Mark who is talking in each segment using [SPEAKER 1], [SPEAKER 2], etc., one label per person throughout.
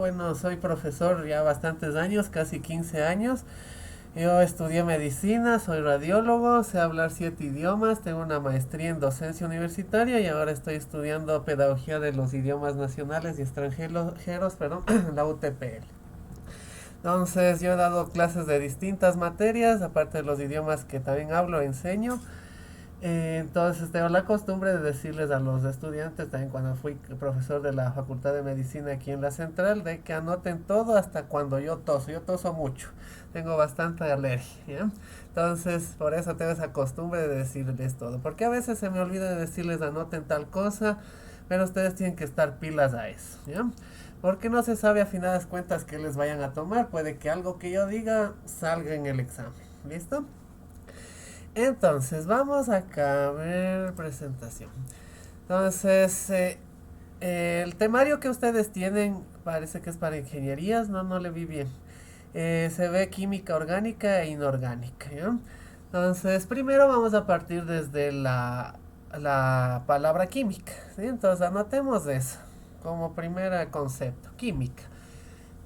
[SPEAKER 1] Bueno, soy profesor ya bastantes años, casi 15 años. Yo estudié medicina, soy radiólogo, sé hablar 7 idiomas, tengo una maestría en docencia universitaria y ahora estoy estudiando pedagogía de los idiomas nacionales y extranjeros, perdón, la UTPL. Entonces, yo he dado clases de distintas materias, aparte de los idiomas que también hablo, enseño. Entonces tengo la costumbre de decirles a los estudiantes, también cuando fui profesor de la Facultad de Medicina aquí en la Central, de que anoten todo hasta cuando yo toso. Yo toso mucho, tengo bastante alergia, ¿ya? Entonces por eso tengo esa costumbre de decirles todo, porque a veces se me olvida de decirles anoten tal cosa, pero ustedes tienen que estar pilas a eso, ¿ya? Porque no se sabe a finales cuentas que les vayan a tomar, puede que algo que yo diga salga en el examen, ¿listo? Entonces, vamos acá a ver presentación. Entonces, el temario que ustedes tienen parece que es para ingenierías, no le vi bien. Se ve química orgánica e inorgánica, ¿ya? Entonces, primero vamos a partir desde la palabra química, ¿sí? Entonces, anotemos eso como primer concepto. Química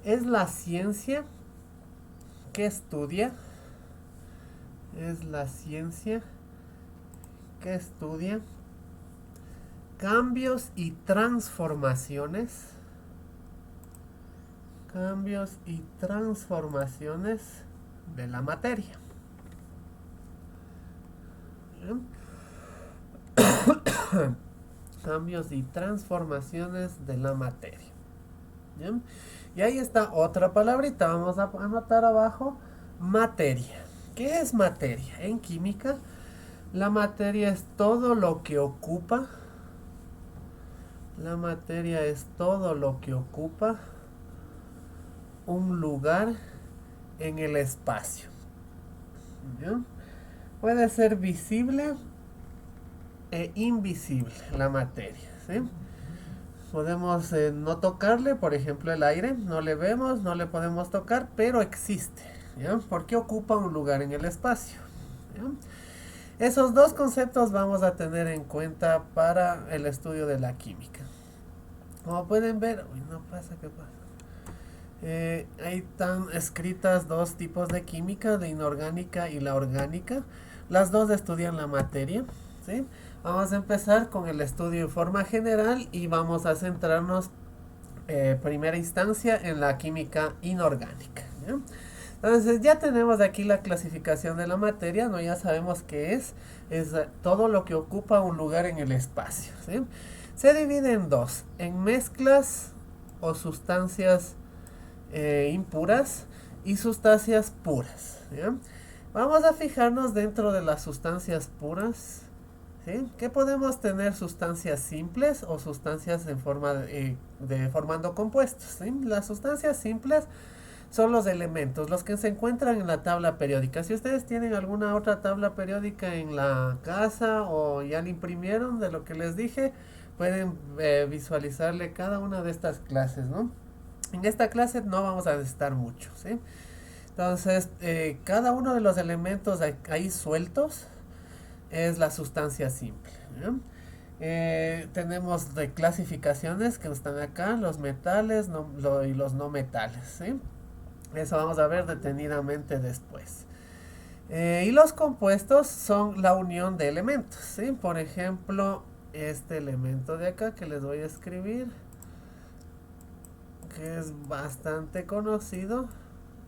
[SPEAKER 1] es la ciencia que estudia, es la ciencia que estudia cambios y transformaciones, cambios y transformaciones de la materia. ¿Bien? Cambios y transformaciones de la materia. ¿Bien? Y ahí está otra palabrita, vamos a anotar abajo, materia. ¿Qué es materia? En química, la materia es todo lo que ocupa, la materia es todo lo que ocupa un lugar en el espacio. ¿Ya? Puede ser visible e invisible la materia, ¿sí? Podemos no tocarle, por ejemplo el aire, no le vemos, no le podemos tocar, pero existe, ¿ya? Porque ocupa un lugar en el espacio, ¿ya? Esos dos conceptos vamos a tener en cuenta para el estudio de la química. Como pueden ver, uy, no pasa, ¿qué pasa? Ahí están escritas dos tipos de química, de inorgánica y la orgánica. Las dos estudian la materia, ¿sí? Vamos a empezar con el estudio en forma general y vamos a centrarnos primera instancia en la química inorgánica, ¿ya? Entonces ya tenemos aquí la clasificación de la materia, ¿no? Ya sabemos qué es todo lo que ocupa un lugar en el espacio, ¿sí? Se divide en dos, en mezclas o sustancias impuras y sustancias puras, ¿ya? Vamos a fijarnos dentro de las sustancias puras, ¿sí? Que podemos tener sustancias simples o sustancias en forma de formando compuestos, ¿sí? Las sustancias simples son los elementos, los que se encuentran en la tabla periódica. Si ustedes tienen alguna otra tabla periódica en la casa o ya la imprimieron de lo que les dije, pueden visualizarle cada una de estas clases, ¿no? En esta clase no vamos a necesitar mucho, ¿sí? Entonces, cada uno de los elementos ahí sueltos es la sustancia simple, ¿no? Tenemos de clasificaciones que están acá, los metales y los no metales, ¿sí? Eso vamos a ver detenidamente después. Y los compuestos son la unión de elementos, ¿sí? Por ejemplo, este elemento de acá que les voy a escribir, que es bastante conocido,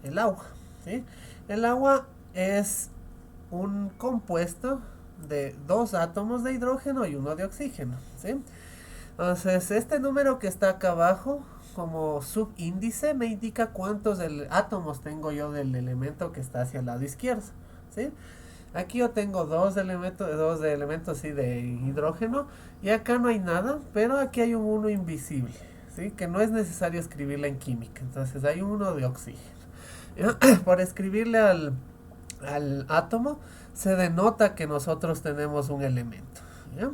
[SPEAKER 1] el agua, ¿sí? El agua es un compuesto de dos átomos de hidrógeno y uno de oxígeno, ¿sí? Entonces, este número que está acá abajo, como subíndice, me indica cuántos átomos tengo yo del elemento que está hacia el lado izquierdo, ¿sí? Aquí yo tengo dos elementos sí, de hidrógeno y acá no hay nada, pero aquí hay un uno invisible, ¿sí? Que no es necesario escribirla en química, entonces hay un uno de oxígeno. Por escribirle al átomo se denota que nosotros tenemos un elemento, ¿ya?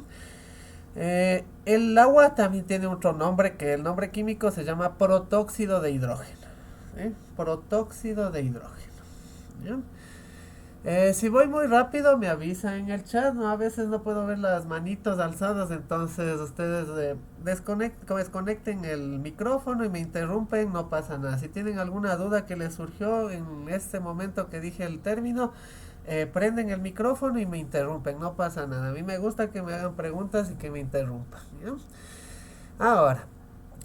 [SPEAKER 1] El agua también tiene otro nombre, que el nombre químico se llama protóxido de hidrógeno, ¿sí? Protóxido de hidrógeno, ¿ya? Si voy muy rápido me avisa en el chat, ¿no? A veces no puedo ver las manitos alzadas, entonces ustedes desconecten el micrófono y me interrumpen, no pasa nada. Si tienen alguna duda que les surgió en este momento que dije el término, prenden el micrófono y me interrumpen, no pasa nada. A mí me gusta que me hagan preguntas y que me interrumpan, ¿ya? Ahora,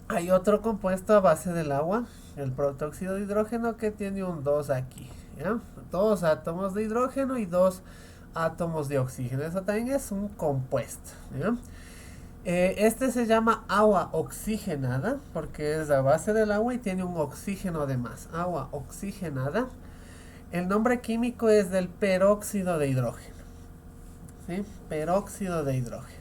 [SPEAKER 1] hay otro compuesto a base del agua, el protóxido de hidrógeno, que tiene un 2 aquí, ¿ya? Dos átomos de hidrógeno y dos átomos de oxígeno. Eso también es un compuesto, ¿ya? Este se llama agua oxigenada porque es a base del agua y tiene un oxígeno además. Agua oxigenada. El nombre químico es del peróxido de hidrógeno, ¿sí? Peróxido de hidrógeno.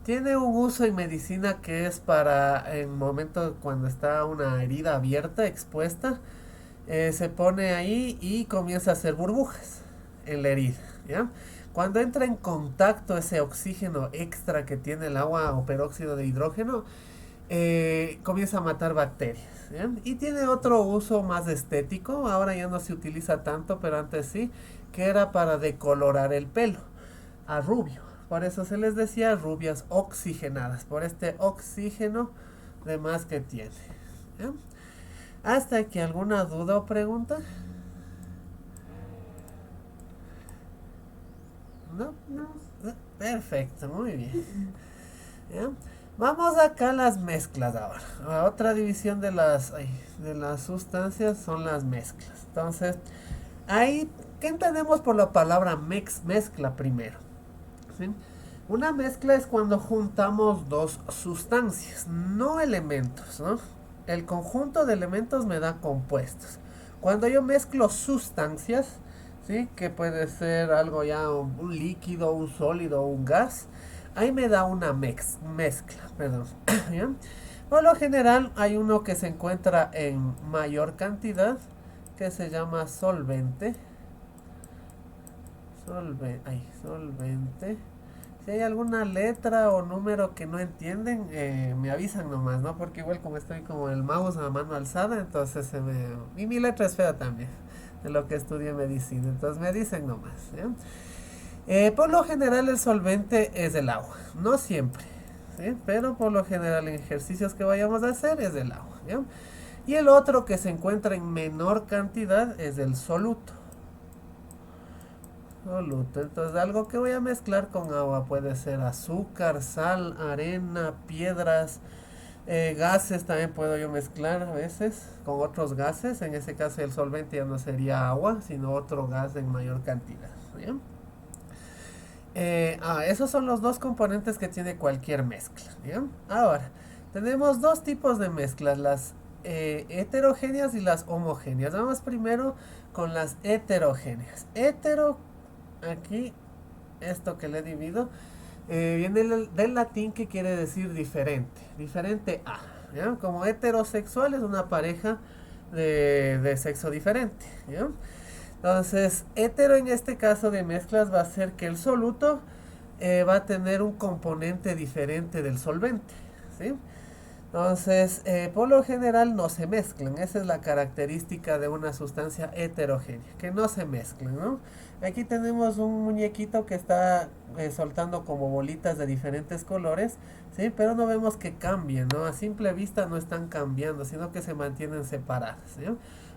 [SPEAKER 1] Tiene un uso en medicina que es para en momentos cuando está una herida abierta, expuesta, se pone ahí y comienza a hacer burbujas en la herida, ¿ya? Cuando entra en contacto ese oxígeno extra que tiene el agua o peróxido de hidrógeno, comienza a matar bacterias, ¿ya? Y tiene otro uso más estético, ahora ya no se utiliza tanto, pero antes sí, que era para decolorar el pelo a rubio. Por eso se les decía rubias oxigenadas, por este oxígeno de más que tiene, ¿ya? ¿Hasta aquí alguna duda o pregunta? No, no. Perfecto, muy bien. ¿Ya? Vamos acá a las mezclas ahora. A otra división de las sustancias son las mezclas. Entonces, ahí, ¿qué entendemos por la palabra mezcla primero? ¿Sí? Una mezcla es cuando juntamos dos sustancias, no elementos, ¿no? El conjunto de elementos me da compuestos. Cuando yo mezclo sustancias, ¿sí? Que puede ser algo ya, un líquido, un sólido, un gas, ahí me da una mezcla, perdón. ¿Ya? Por lo general hay uno que se encuentra en mayor cantidad, que se llama solvente. Solvente. Si hay alguna letra o número que no entienden, me avisan nomás, ¿no? Porque igual como estoy como el mouse a mano alzada, entonces se me... Y mi letra es fea también, de lo que estudié medicina, entonces me dicen nomás, ¿ya? Por lo general el solvente es el agua, no siempre, ¿sí? Pero por lo general en ejercicios que vayamos a hacer es el agua, ¿ya? Y el otro que se encuentra en menor cantidad es el soluto. Soluto. Entonces algo que voy a mezclar con agua puede ser azúcar, sal, arena, piedras, gases también puedo yo mezclar a veces con otros gases. En ese caso el solvente ya no sería agua, sino otro gas en mayor cantidad. ¿Bien? Esos son los dos componentes que tiene cualquier mezcla. ¿Bien? Ahora, tenemos dos tipos de mezclas, las heterogéneas y las homogéneas. Vamos primero con las heterogéneas. Aquí, esto que le he dividido, viene del latín que quiere decir diferente, diferente a, ¿ya? Como heterosexual es una pareja de sexo diferente, ¿ya? Entonces, hetero en este caso de mezclas va a ser que el soluto va a tener un componente diferente del solvente, ¿sí? Entonces, por lo general no se mezclan. Esa es la característica de una sustancia heterogénea, que no se mezclan, ¿no? Aquí tenemos un muñequito que está soltando como bolitas de diferentes colores, ¿sí? Pero no vemos que cambien, ¿no? A simple vista no están cambiando, sino que se mantienen separadas, ¿sí?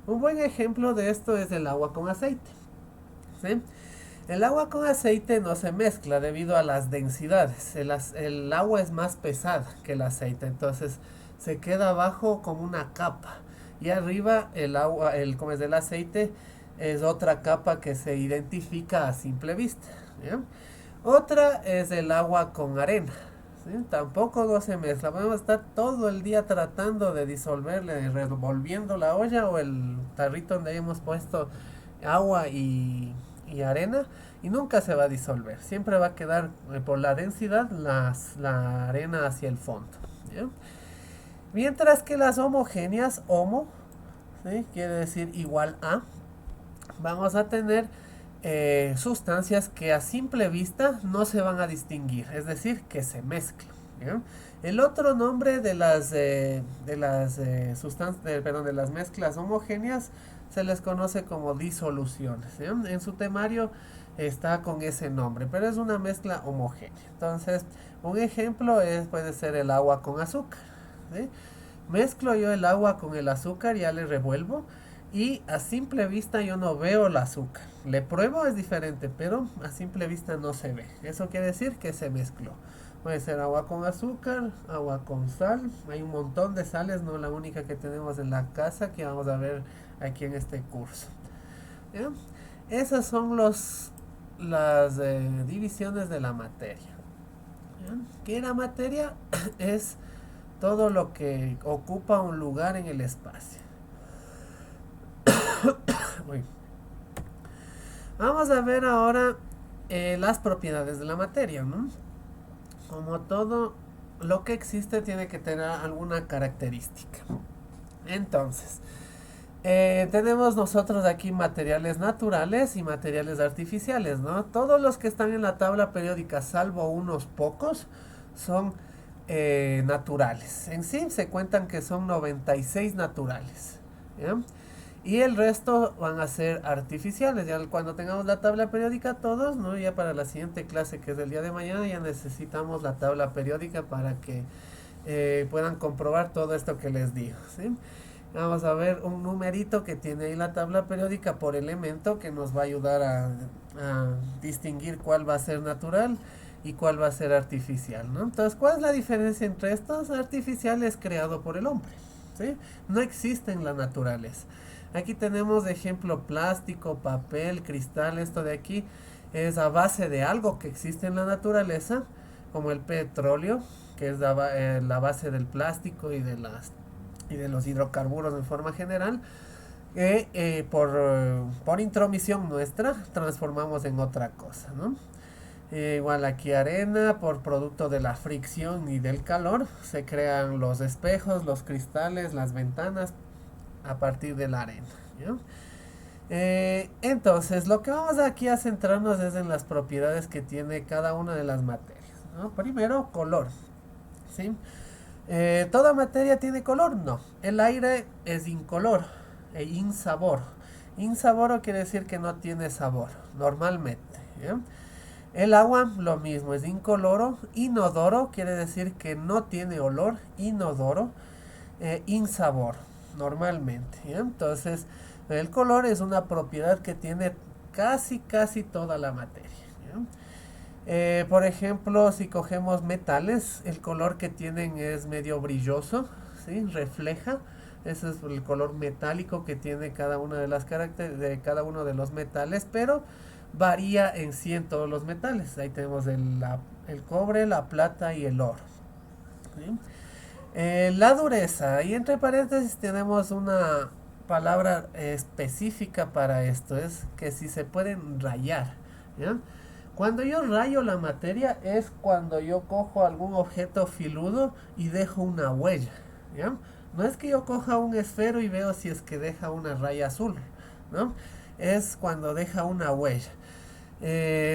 [SPEAKER 1] Un buen ejemplo de esto es el agua con aceite, ¿sí? El agua con aceite no se mezcla debido a las densidades. El agua es más pesada que el aceite, entonces se queda abajo como una capa. Y arriba el agua, como es del aceite, es otra capa que se identifica a simple vista, ¿ya? Otra es el agua con arena, ¿sí? Tampoco no se mezcla. Podemos estar todo el día tratando de disolverle, revolviendo la olla o el tarrito donde hemos puesto agua y arena y nunca se va a disolver. Siempre va a quedar por la densidad la arena hacia el fondo, ¿ya? Mientras que las homogéneas, homo, ¿sí? Quiere decir igual a, vamos a tener sustancias que a simple vista no se van a distinguir, es decir, que se mezclan, ¿ya? El otro nombre de de las mezclas homogéneas se les conoce como disoluciones, ¿ya? En su temario está con ese nombre, pero es una mezcla homogénea. Entonces, un ejemplo puede ser el agua con azúcar, ¿sí? Mezclo yo el agua con el azúcar, ya le revuelvo y a simple vista yo no veo el azúcar. Le pruebo, es diferente, pero a simple vista no se ve. Eso quiere decir que se mezcló. Puede ser agua con azúcar, agua con sal. Hay un montón de sales, no la única que tenemos en la casa que vamos a ver aquí en este curso. ¿Ya? Esas son las divisiones de la materia. ¿Ya? ¿Qué la materia? Es todo lo que ocupa un lugar en el espacio. Uy. Vamos a ver ahora las propiedades de la materia, ¿no? Como todo lo que existe tiene que tener alguna característica. Entonces, tenemos nosotros aquí materiales naturales y materiales artificiales, ¿no? Todos los que están en la tabla periódica, salvo unos pocos, son naturales. En sí se cuentan que son 96 naturales, ¿ya? Y el resto van a ser artificiales. Ya cuando tengamos la tabla periódica todos, ¿no? Ya para la siguiente clase, que es el día de mañana, ya necesitamos la tabla periódica para que puedan comprobar todo esto que les digo, ¿sí? Vamos a ver un numerito que tiene ahí la tabla periódica por elemento que nos va a ayudar a distinguir cuál va a ser natural y cuál va a ser artificial, ¿no? Entonces, ¿cuál es la diferencia entre estos? Artificial es creado por el hombre, ¿sí? No existe en la naturaleza. Aquí tenemos de ejemplo plástico, papel, cristal. Esto de aquí es a base de algo que existe en la naturaleza, como el petróleo, que es la base del plástico y de los hidrocarburos en forma general, que por intromisión nuestra transformamos en otra cosa, ¿no? Igual aquí arena, por producto de la fricción y del calor, se crean los espejos, los cristales, las ventanas a partir de la arena, ¿ya? Entonces, lo que vamos aquí a centrarnos es en las propiedades que tiene cada una de las materias, ¿no? Primero, color, ¿sí? ¿Toda materia tiene color? No. El aire es incolor e insabor. Insaboro quiere decir que no tiene sabor, normalmente, ¿ya? El agua, lo mismo, es incoloro. Inodoro quiere decir que no tiene olor, inodoro. Insabor, normalmente, ¿ya? Entonces, el color es una propiedad que tiene casi toda la materia, ¿ya? Por ejemplo, si cogemos metales, el color que tienen es medio brilloso, ¿sí? Refleja. Ese es el color metálico que tiene cada una de las características de cada uno de los metales, pero varía en sí en todos los metales. Ahí tenemos el cobre, la plata y el oro, ¿sí? La dureza, y entre paréntesis tenemos una palabra específica para esto, es que si se pueden rayar, ¿ya? Cuando yo rayo la materia es cuando yo cojo algún objeto filudo y dejo una huella, ¿ya? No es que yo coja un esfero y veo si es que deja una raya azul, ¿no? Es cuando deja una huella.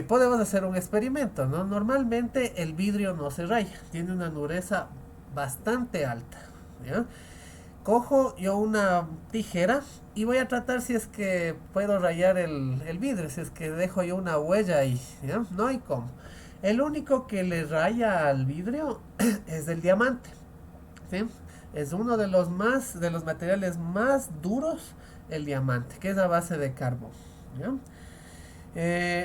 [SPEAKER 1] Podemos hacer un experimento, ¿no? Normalmente el vidrio no se raya, tiene una dureza bastante alta, ¿ya? Cojo yo una tijera y voy a tratar si es que puedo rayar el vidrio, si es que dejo yo una huella ahí, ¿ya? No hay cómo. El único que le raya al vidrio es el diamante, ¿sí? Es uno de los materiales más duros, el diamante, que es a base de carbón, ¿ya?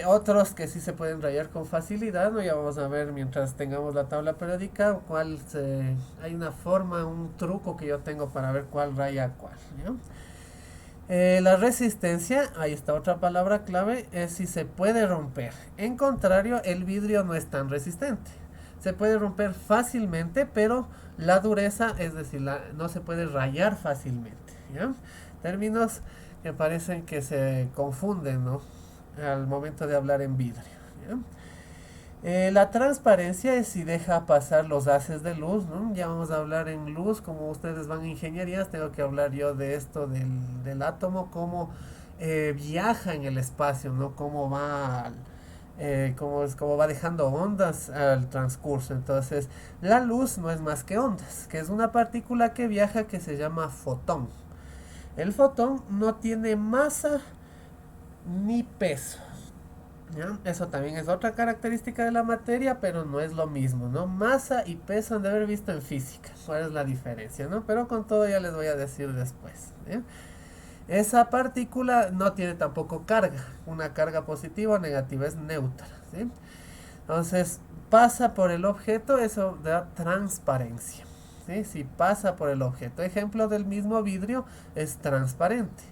[SPEAKER 1] Otros que sí se pueden rayar con facilidad, ¿no? Ya vamos a ver mientras tengamos la tabla periódica hay una forma, un truco que yo tengo para ver cuál raya cuál, ¿ya? La resistencia, ahí está otra palabra clave, es si se puede romper. En contrario, el vidrio no es tan resistente. Se puede romper fácilmente, pero la dureza, es decir, no se puede rayar fácilmente, ¿ya? Términos que parecen que se confunden, ¿no? Al momento de hablar en vidrio, ¿ya? La transparencia es si deja pasar los haces de luz, ¿no? Ya vamos a hablar en luz, como ustedes van a ingenierías, tengo que hablar yo de esto del átomo, cómo viaja en el espacio, ¿no? Cómo va como va dejando ondas al transcurso. Entonces, la luz no es más que ondas, que es una partícula que viaja que se llama fotón. El fotón no tiene masa ni peso. ¿Ya? Eso también es otra característica de la materia, pero no es lo mismo, ¿no? Masa y peso han de haber visto en física. ¿Cuál es la diferencia, no? Pero con todo ya les voy a decir después. ¿Ya? Esa partícula no tiene tampoco carga. Una carga positiva o negativa, es neutra. ¿Sí? Entonces, pasa por el objeto, eso da transparencia. ¿Sí? Si pasa por el objeto. Ejemplo del mismo vidrio es transparente.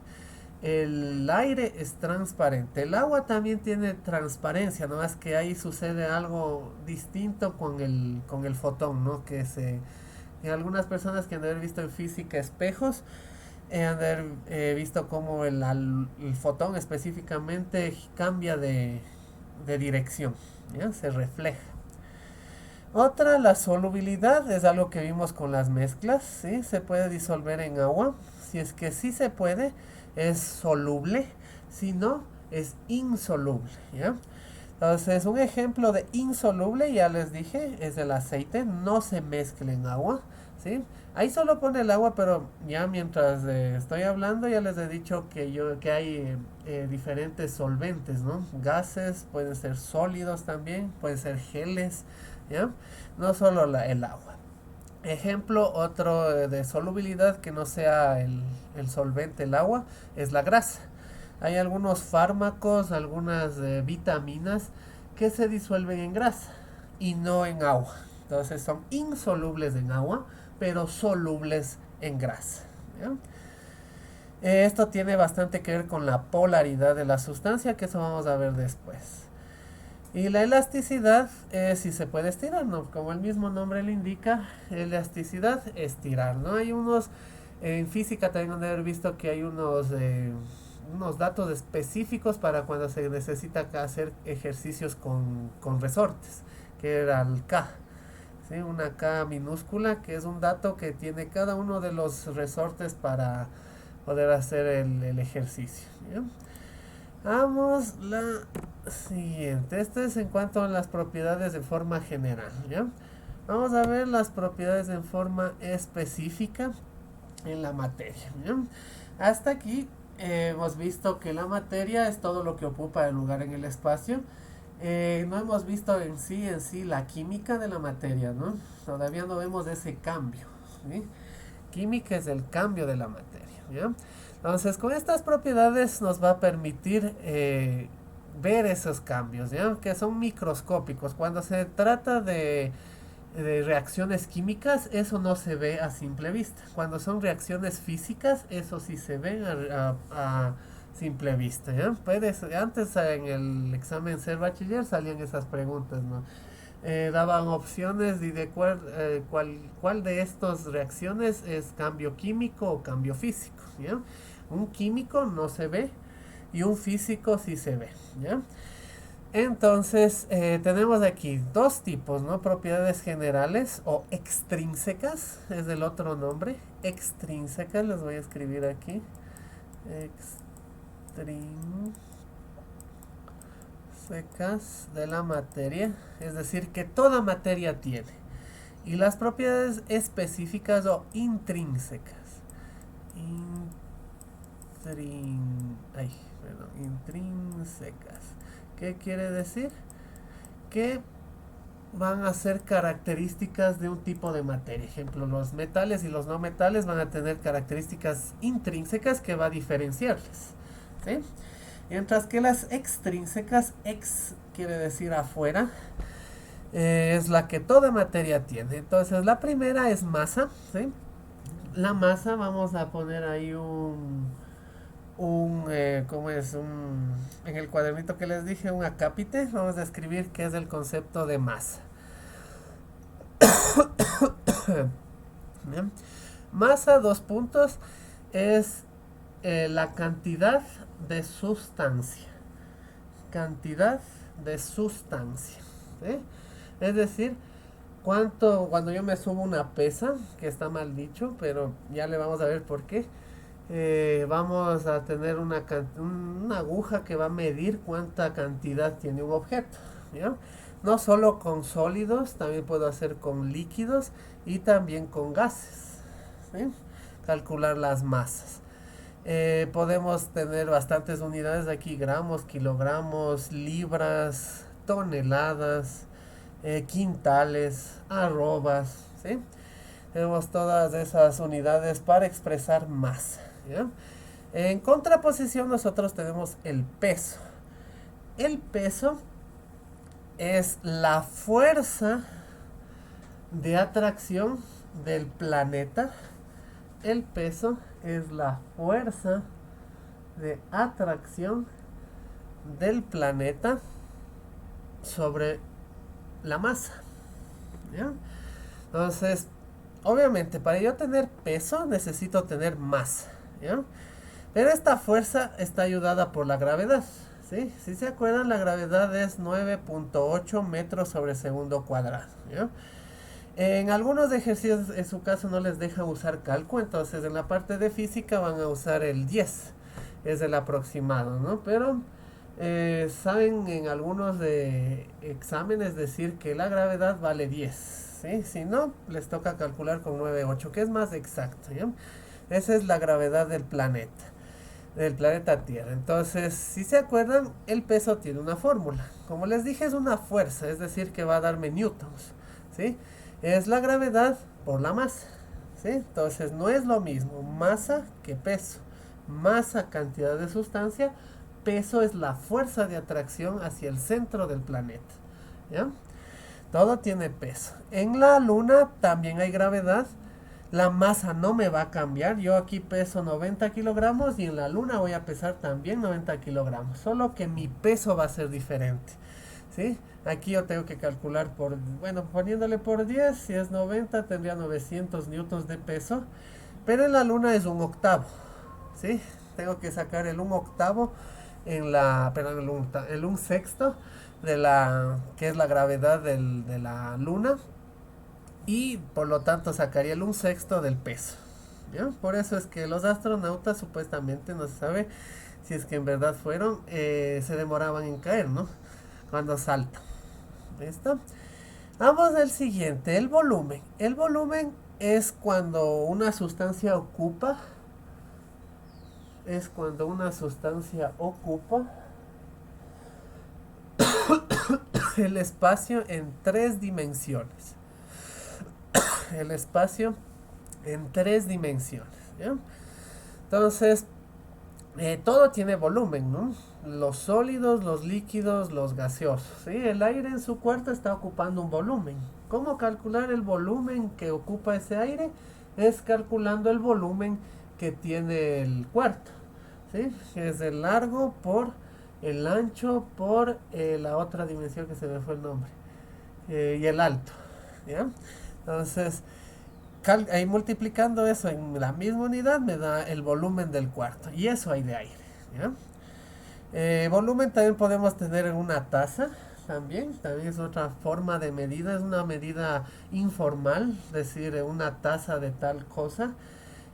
[SPEAKER 1] El aire es transparente. El agua también tiene transparencia, no más que ahí sucede algo distinto con el fotón, ¿no? En algunas personas que han de haber visto en física espejos, han de haber visto cómo el fotón específicamente cambia de dirección, ¿ya? Se refleja. Otra, la solubilidad, es algo que vimos con las mezclas, ¿sí? Se puede disolver en agua. Si es que sí se puede, es soluble. Si no, es insoluble, ¿ya? Entonces, un ejemplo de insoluble, ya les dije, es el aceite. No se mezcla en agua, ¿sí? Ahí solo pone el agua, pero ya mientras estoy hablando, ya les he dicho que hay diferentes solventes, ¿no? Gases, pueden ser sólidos también, pueden ser geles, ¿ya? No solo el agua. Ejemplo, otro de solubilidad que no sea el solvente, el agua, es la grasa. Hay algunos fármacos, algunas vitaminas que se disuelven en grasa y no en agua. Entonces son insolubles en agua, pero solubles en grasa. ¿Ya? Esto tiene bastante que ver con la polaridad de la sustancia, que eso vamos a ver después. Y la elasticidad, si se puede estirar, ¿no? Como el mismo nombre le indica, elasticidad, estirar, ¿no? Hay unos, en física también han de haber visto que hay unos datos específicos para cuando se necesita hacer ejercicios con resortes, que era el K, ¿sí? Una K minúscula, que es un dato que tiene cada uno de los resortes para poder hacer el ejercicio, ¿ya? Vamos la siguiente. Esto es en cuanto a las propiedades de forma general, ¿ya? Vamos a ver las propiedades en forma específica en la materia, ¿ya? Hasta aquí hemos visto que la materia es todo lo que ocupa el lugar en el espacio. No hemos visto en sí la química de la materia, ¿no? Todavía no vemos ese cambio, ¿sí? Química es el cambio de la materia, ¿ya? Entonces, con estas propiedades nos va a permitir ver esos cambios, ¿ya? Que son microscópicos. Cuando se trata de reacciones químicas, eso no se ve a simple vista. Cuando son reacciones físicas, eso sí se ve a simple vista, ¿ya? Antes en el examen ser bachiller salían esas preguntas, ¿no? Daban opciones y de cuál de estas reacciones es cambio químico o cambio físico, ¿ya? Un químico no se ve y un físico sí se ve, ¿ya? Entonces, tenemos aquí dos tipos, ¿no? Propiedades generales o extrínsecas, es el otro nombre. Extrínsecas, les voy a escribir aquí. Extrínsecas de la materia, es decir, que toda materia tiene. Y las propiedades específicas o intrínsecas. Intrínsecas. ¿Qué quiere decir? Que van a ser características de un tipo de materia. Ejemplo, los metales y los no metales van a tener características intrínsecas que va a diferenciarles, ¿sí? Mientras que las extrínsecas, ex quiere decir afuera, es la que toda materia tiene. Entonces la primera es masa, ¿sí? La masa, vamos a poner ahí ¿cómo es? En el cuadernito que les dije, un acápite. Vamos a escribir qué es el concepto de masa. Bien. Masa, dos puntos, es la cantidad de sustancia. Cantidad de sustancia, ¿sí? Es decir, cuando yo me subo una pesa, que está mal dicho, pero ya le vamos a ver por qué. vamos a tener una aguja que va a medir cuánta cantidad tiene un objeto, ¿ya? No solo con sólidos, también puedo hacer con líquidos y también con gases, ¿sí? Calcular las masas. Podemos tener bastantes unidades aquí: gramos, kilogramos, libras, toneladas, quintales, arrobas, ¿sí? Tenemos todas esas unidades para expresar masa, ¿ya? En contraposición nosotros tenemos el peso. El peso es la fuerza de atracción del planeta. El peso es la fuerza de atracción del planeta sobre la masa, ¿ya? Entonces, obviamente, para yo tener peso necesito tener masa, ¿ya? Pero esta fuerza está ayudada por la gravedad, ¿sí? Si se acuerdan, la gravedad es 9.8 metros sobre segundo cuadrado, ¿ya? En algunos ejercicios, en su caso, no les deja usar cálculo, entonces en la parte de física van a usar el 10, es el aproximado, ¿no? Pero saben en algunos exámenes decir que la gravedad vale 10, ¿sí? Si no, les toca calcular con 9.8, que es más exacto, ¿ya? Esa es la gravedad del planeta Tierra. Entonces, si se acuerdan, el peso tiene una fórmula. Como les dije, es una fuerza, es decir, que va a darme newtons, ¿sí? Es la gravedad por la masa, ¿sí? Entonces, no es lo mismo masa que peso. Masa, cantidad de sustancia. Peso es la fuerza de atracción hacia el centro del planeta, ¿ya? Todo tiene peso. En la luna también hay gravedad. La masa no me va a cambiar. Yo aquí peso 90 kilogramos y en la luna voy a pesar también 90 kilogramos. Solo que mi peso va a ser diferente, ¿sí? Aquí yo tengo que calcular poniéndole por 10, si es 90 tendría 900 newtons de peso. Pero en la luna es un octavo, ¿sí? Tengo que sacar el un octavo el un sexto que es la gravedad de la luna, y por lo tanto sacaría el un sexto del peso, ¿ya? Por eso es que los astronautas supuestamente, no se sabe si es que en verdad fueron, se demoraban en caer, ¿no? Cuando saltan. ¿Listo? Vamos al siguiente, el volumen. El volumen es cuando una sustancia ocupa el espacio en tres dimensiones. El espacio en tres dimensiones, ¿ya? Entonces, todo tiene volumen, ¿no? Los sólidos, los líquidos, los gaseosos, ¿sí? El aire en su cuarto está ocupando un volumen. ¿Cómo calcular el volumen que ocupa ese aire? Es calculando el volumen que tiene el cuarto, ¿sí? Es el largo por el ancho por la otra dimensión que se me fue el nombre, y el alto, ¿ya? Entonces, ahí multiplicando eso en la misma unidad me da el volumen del cuarto, y eso hay de aire, ¿ya? Volumen también podemos tener en una taza. También es otra forma de medida, es una medida informal, decir una taza de tal cosa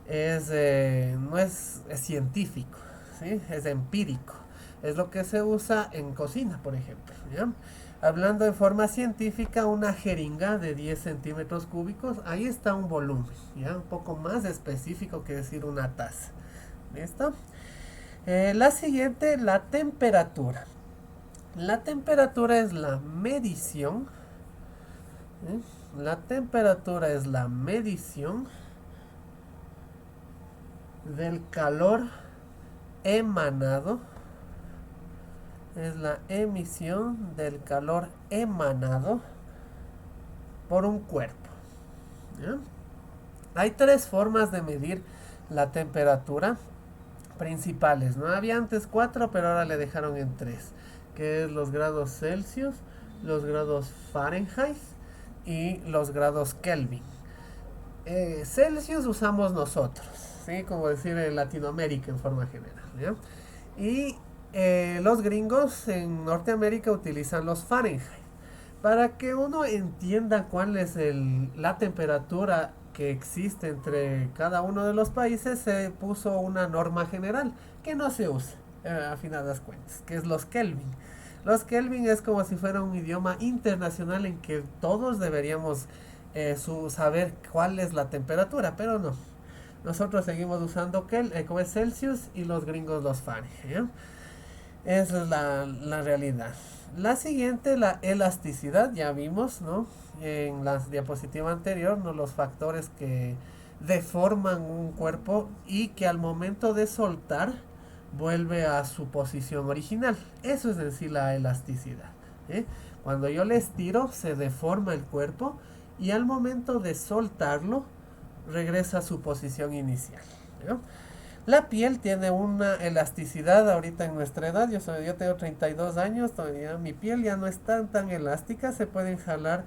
[SPEAKER 1] no es científico, ¿sí? Es empírico, es lo que se usa en cocina, por ejemplo, ¿ya? Hablando de forma científica, una jeringa de 10 centímetros cúbicos, ahí está un volumen, ¿ya? Un poco más específico que decir una taza. ¿Listo? La siguiente, la temperatura. La temperatura es la medición. La temperatura es la medición del calor emanado. Es la emisión del calor emanado por un cuerpo, ¿ya? Hay tres formas de medir la temperatura principales, ¿no? Había antes 4, pero ahora le dejaron en 3, que es los grados Celsius, los grados Fahrenheit y los grados Kelvin. Celsius usamos nosotros, ¿sí? Como decir en Latinoamérica en forma general, ¿ya? Y los gringos en Norteamérica utilizan los Fahrenheit. Para que uno entienda cuál es la temperatura que existe entre cada uno de los países, se puso una norma general que no se usa, a finadas cuentas, que es los Kelvin. Los Kelvin es como si fuera un idioma internacional en que todos deberíamos saber cuál es la temperatura, pero no. Nosotros seguimos usando como es Celsius y los gringos los Fahrenheit, ¿ya? Esa es la realidad. La siguiente, la elasticidad, ya vimos, ¿no? En la diapositiva anterior, ¿no? Los factores que deforman un cuerpo y que al momento de soltar vuelve a su posición original. Eso es en sí la elasticidad, ¿eh? Cuando yo le estiro, se deforma el cuerpo y al momento de soltarlo, regresa a su posición inicial, ¿no? La piel tiene una elasticidad ahorita en nuestra edad. Yo tengo 32 años, todavía mi piel ya no es tan elástica. Se pueden jalar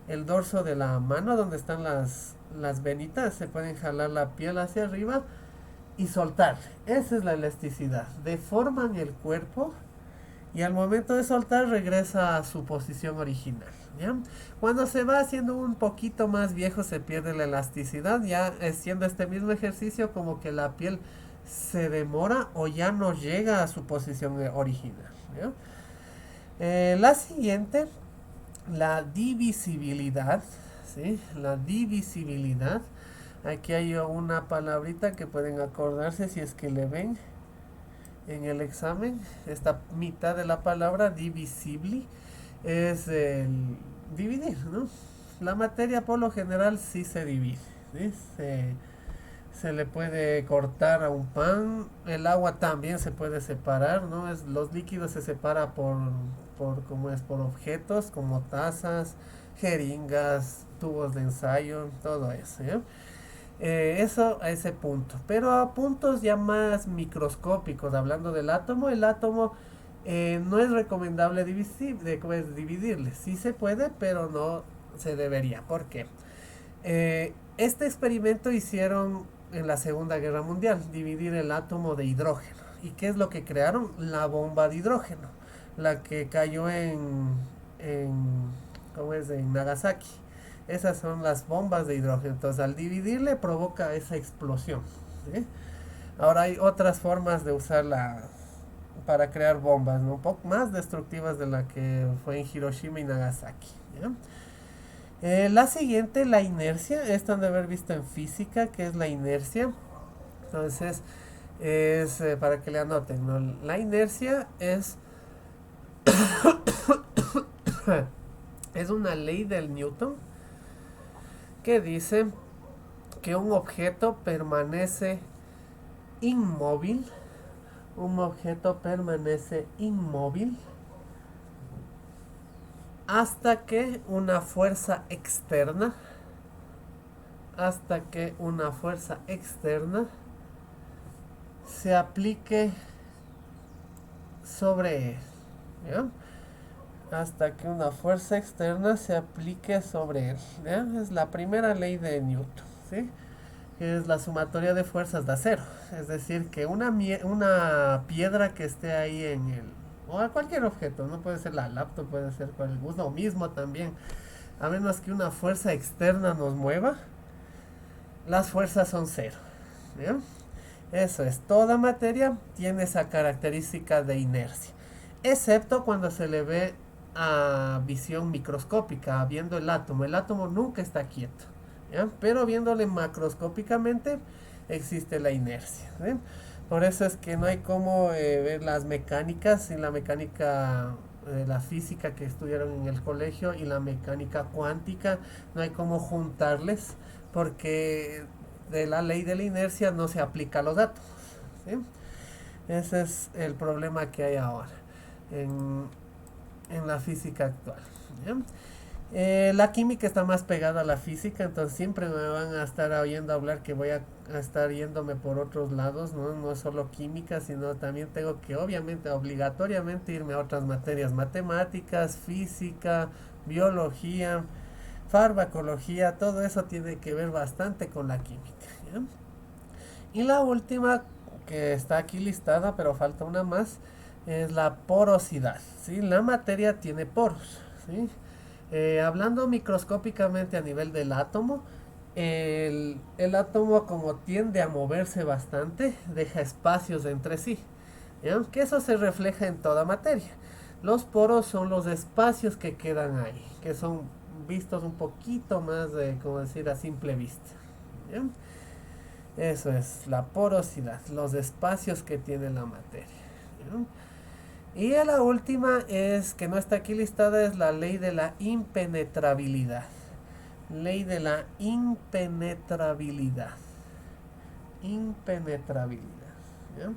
[SPEAKER 1] el dorso de la mano donde están las venitas. Se pueden jalar la piel hacia arriba y soltar. Esa es la elasticidad. Deforman el cuerpo y al momento de soltar regresa a su posición original, ¿ya? Cuando se va haciendo un poquito más viejo se pierde la elasticidad, ya haciendo este mismo ejercicio como que la piel se demora o ya no llega a su posición original, ¿ya? La siguiente, la divisibilidad, ¿sí? La divisibilidad. Aquí hay una palabrita que pueden acordarse si es que le ven en el examen. Esta mitad de la palabra divisible es el dividir, ¿no? La materia por lo general sí se divide, ¿sí? Se le puede cortar a un pan, el agua también se puede separar, ¿no? Los líquidos se separan por objetos como tazas, jeringas, tubos de ensayo, todo eso, ¿ya? Eso a ese punto. Pero a puntos ya más microscópicos, hablando del átomo, el átomo no es recomendable dividirle. Sí se puede, pero no se debería. ¿Por qué? Este experimento hicieron en la Segunda Guerra Mundial, dividir el átomo de hidrógeno. ¿Y qué es lo que crearon? La bomba de hidrógeno, la que cayó ¿cómo es? En Nagasaki. Esas son las bombas de hidrógeno. Entonces, al dividirle provoca esa explosión, ¿sí? Ahora hay otras formas de usarla para crear bombas, ¿no? Un poco más destructivas de la que fue en Hiroshima y Nagasaki, ¿ya? La siguiente, la inercia. Esta han de haber visto en física, que es la inercia. Entonces, es para que le anoten, ¿no? La inercia es es una ley del Newton que dice que un objeto permanece inmóvil, hasta que una fuerza externa, se aplique sobre él, ¿ya? Hasta que una fuerza externa se aplique sobre él, ¿ya? Es la primera ley de Newton, ¿sí? Que es la sumatoria de fuerzas de acero. Es decir, que una piedra que esté ahí o a cualquier objeto, no puede ser la laptop, puede ser lo mismo también, a menos que una fuerza externa nos mueva, las fuerzas son cero, ¿ya? Eso es, toda materia tiene esa característica de inercia, excepto cuando se le ve a visión microscópica, viendo el átomo nunca está quieto, ¿ya? Pero viéndole macroscópicamente existe la inercia, ¿sí? Por eso es que no hay cómo ver las mecánicas y la mecánica, la física que estudiaron en el colegio y la mecánica cuántica, no hay cómo juntarles porque de la ley de la inercia no se aplica a los átomos, ¿sí? Ese es el problema que hay ahora en la física actual, ¿ya? La química está más pegada a la física, entonces siempre me van a estar oyendo hablar que voy a estar yéndome por otros lados, ¿no? No es solo química, sino también tengo que obviamente, obligatoriamente irme a otras materias, matemáticas, física, biología, farmacología, todo eso tiene que ver bastante con la química, ¿ya? Y la última que está aquí listada, pero falta una más, es la porosidad, ¿sí? La materia tiene poros, ¿sí? Hablando microscópicamente a nivel del átomo, el átomo, como tiende a moverse bastante, deja espacios entre sí, ¿ya? Que eso se refleja en toda materia. Los poros son los espacios que quedan ahí, que son vistos un poquito más de, como decir, a simple vista, ¿ya? Eso es la porosidad, los espacios que tiene la materia, ¿ya? Y la última es, que no está aquí listada, es la ley de la impenetrabilidad. Ley de la impenetrabilidad. Impenetrabilidad, ¿ya?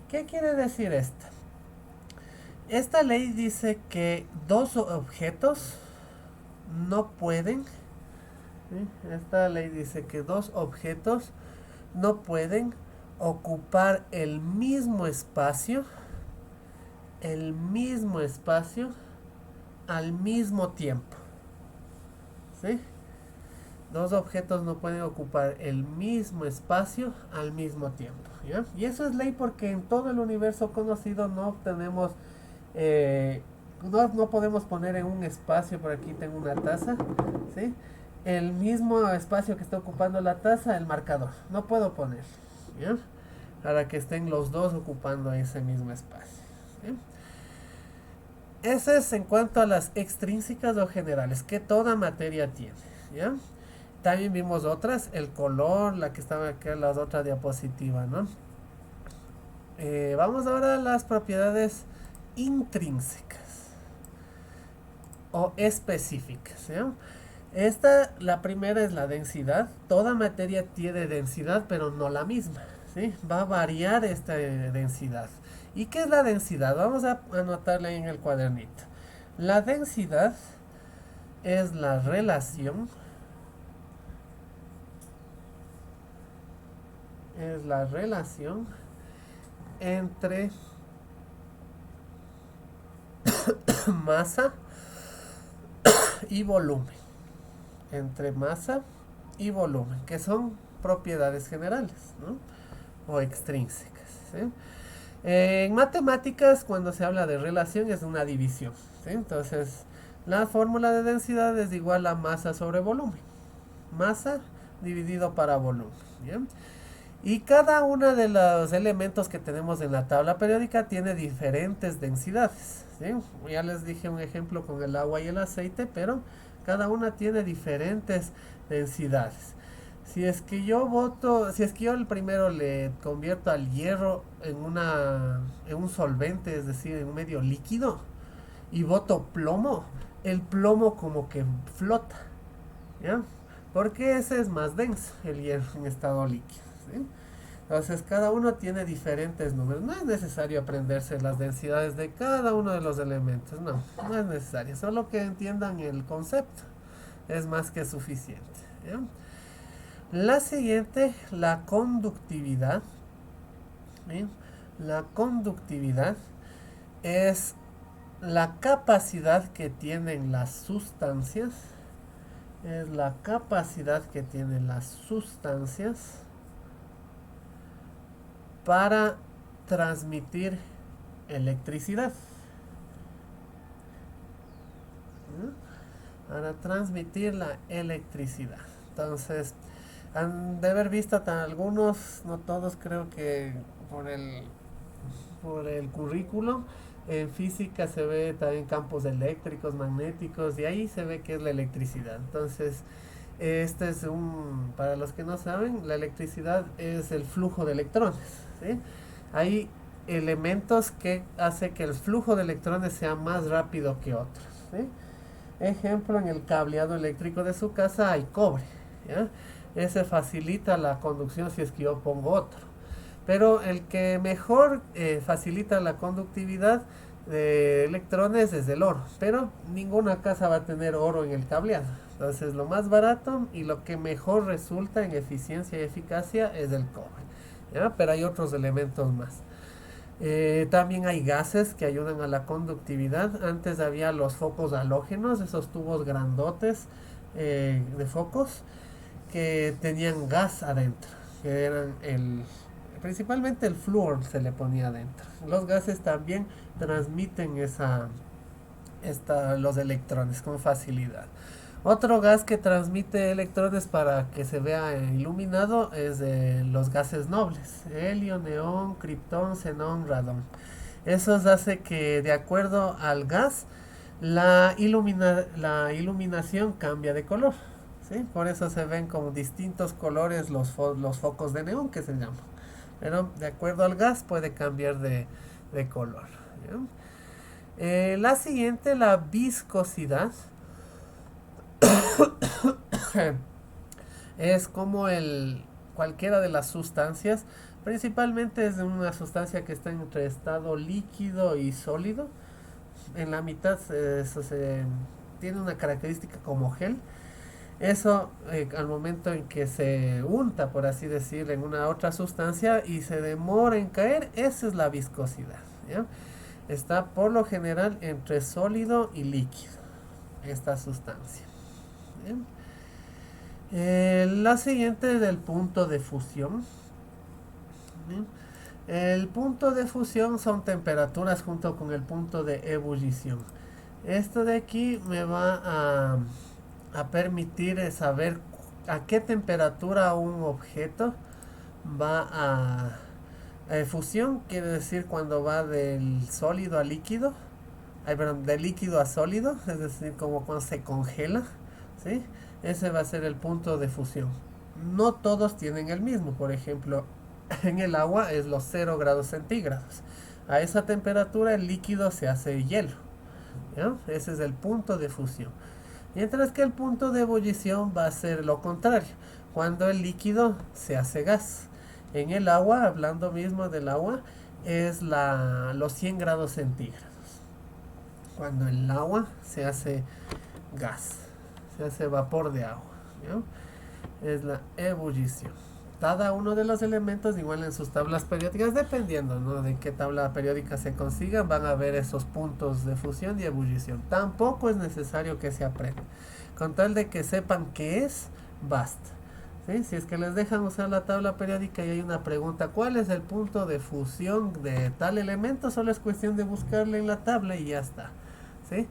[SPEAKER 1] ¿Qué quiere decir esta? Esta ley dice que dos objetos no pueden, ¿sí? Esta ley dice que dos objetos no pueden ocupar el mismo espacio al mismo tiempo, ¿sí? Dos objetos no pueden ocupar el mismo espacio al mismo tiempo, ¿ya? Y eso es ley porque en todo el universo conocido no tenemos, no podemos poner en un espacio, por aquí tengo una taza, ¿sí? El mismo espacio que está ocupando la taza, el marcador. No puedo poner, ¿ya? Para que estén los dos ocupando ese mismo espacio, ¿sí? Ese es en cuanto a las extrínsecas o generales que toda materia tiene, ¿ya? También vimos otras, el color, la que estaba acá en la otra diapositiva, ¿no? Vamos ahora a las propiedades intrínsecas o específicas, ¿ya? La primera es la densidad. Toda materia tiene densidad, pero no la misma, ¿sí? Va a variar esta densidad. ¿Y qué es la densidad? Vamos a anotarla en el cuadernito. La densidad es la relación entre masa y volumen. Entre masa y volumen, que son propiedades generales, ¿no? O extrínsecas, ¿sí? En matemáticas, cuando se habla de relación, es una división, ¿sí? Entonces, la fórmula de densidad es igual a masa sobre volumen. Masa dividido para volumen, ¿bien? Y cada uno de los elementos que tenemos en la tabla periódica tiene diferentes densidades, ¿sí? Ya les dije un ejemplo con el agua y el aceite, pero cada una tiene diferentes densidades. Si es que yo el primero le convierto al hierro en un solvente, es decir, en un medio líquido, y boto plomo, el plomo como que flota, ¿ya? Porque ese es más denso, el hierro en estado líquido, ¿sí? Entonces cada uno tiene diferentes números. No es necesario aprenderse las densidades de cada uno de los elementos. No, no es necesario. Solo que entiendan el concepto. Es más que suficiente, ¿ya? La siguiente, la conductividad. ¿Sí? La conductividad es la capacidad que tienen las sustancias. Es la capacidad que tienen las sustancias para transmitir electricidad. Para transmitir la electricidad. Entonces, han de haber visto algunos, no todos, creo que por el currículo. En física se ve también campos eléctricos, magnéticos, y ahí se ve que es la electricidad. Entonces, este es para los que no saben, la electricidad es el flujo de electrones, ¿sí? Hay elementos que hacen que el flujo de electrones sea más rápido que otros, ¿sí? Ejemplo, en el cableado eléctrico de su casa hay cobre, ¿ya? Ese facilita la conducción si es que yo pongo otro. Pero el que mejor facilita la conductividad de electrones es el oro. Pero ninguna casa va a tener oro en el cableado. Entonces lo más barato y lo que mejor resulta en eficiencia y eficacia es el cobre, ¿ya? Pero hay otros elementos más. También hay gases que ayudan a la conductividad. Antes había los focos halógenos, esos tubos grandotes de focos que tenían gas adentro, que eran principalmente el flúor se le ponía adentro. Los gases también transmiten los electrones con facilidad. Otro gas que transmite electrones para que se vea iluminado es los gases nobles: helio, neón, kriptón, xenón, radón. Eso hace que, de acuerdo al gas, la iluminación cambia de color. ¿Sí? Por eso se ven como distintos colores los focos de neón, que se llaman. Pero de acuerdo al gas puede cambiar de color. La siguiente, la viscosidad. Es como cualquiera de las sustancias, principalmente es una sustancia que está entre estado líquido y sólido. En la mitad tiene una característica como gel. Eso, al momento en que se unta, por así decirlo, en una otra sustancia y se demora en caer, esa es la viscosidad. ¿Ya? Está por lo general entre sólido y líquido, esta sustancia. ¿Bien? La siguiente es el punto de fusión. ¿Bien? El punto de fusión son temperaturas junto con el punto de ebullición. Esto de aquí me va a permitir saber a qué temperatura un objeto va fusión, quiere decir cuando va del sólido a líquido, perdón, del líquido a sólido, es decir, como cuando se congela, ¿sí? Ese va a ser el punto de fusión. No todos tienen el mismo. Por ejemplo, en el agua es los 0 grados centígrados. A esa temperatura el líquido se hace hielo. ¿Ya? Ese es el punto de fusión. Mientras que el punto de ebullición va a ser lo contrario, cuando el líquido se hace gas. En el agua, hablando mismo del agua, es los 100 grados centígrados. Cuando el agua se hace gas, se hace vapor de agua. ¿Ya? Es la ebullición. Cada uno de los elementos, igual en sus tablas periódicas, dependiendo, ¿no?, de qué tabla periódica se consigan, van a ver esos puntos de fusión y ebullición. Tampoco es necesario que se aprenda. Con tal de que sepan qué es, basta. ¿Sí? Si es que les dejan usar la tabla periódica y hay una pregunta, ¿cuál es el punto de fusión de tal elemento? Solo es cuestión de buscarle en la tabla y ya está. ¿Sí?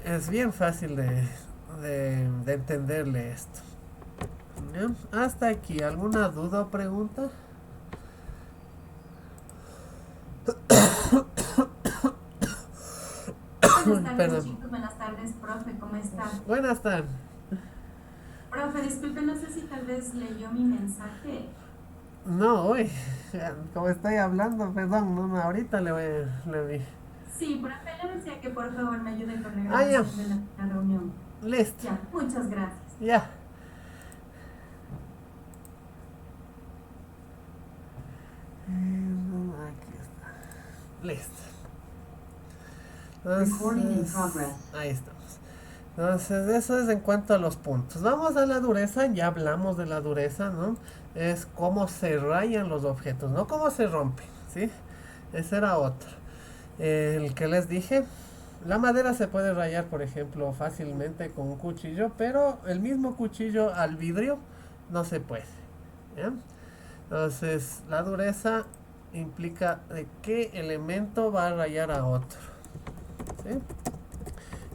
[SPEAKER 1] Es bien fácil de entenderle esto. Bien, hasta aquí, ¿alguna duda o pregunta?
[SPEAKER 2] Buenas tardes,
[SPEAKER 1] Perdón.
[SPEAKER 2] chicos. Buenas tardes, profe. ¿Cómo está?
[SPEAKER 1] Buenas tardes.
[SPEAKER 2] Profe, disculpe, no sé si tal vez leyó mi mensaje.
[SPEAKER 1] No, hoy, como estoy hablando, perdón, no, ahorita le vi.
[SPEAKER 2] Sí, profe, le decía que por favor me ayude con la
[SPEAKER 1] Ah, ya,
[SPEAKER 2] grabación de la reunión.
[SPEAKER 1] listo,
[SPEAKER 2] Ya, muchas gracias.
[SPEAKER 1] ya. Aquí está, listo. Entonces, ahí estamos. Entonces, eso es en cuanto a los puntos. Vamos a la dureza, ya hablamos de la dureza, ¿no? Es cómo se rayan los objetos, no cómo se rompen, ¿sí? Ese era otro. El que les dije, la madera se puede rayar, por ejemplo, fácilmente con un cuchillo, pero el mismo cuchillo al vidrio no se puede. ¿Ya? Entonces, la dureza implica de qué elemento va a rayar a otro. ¿Sí?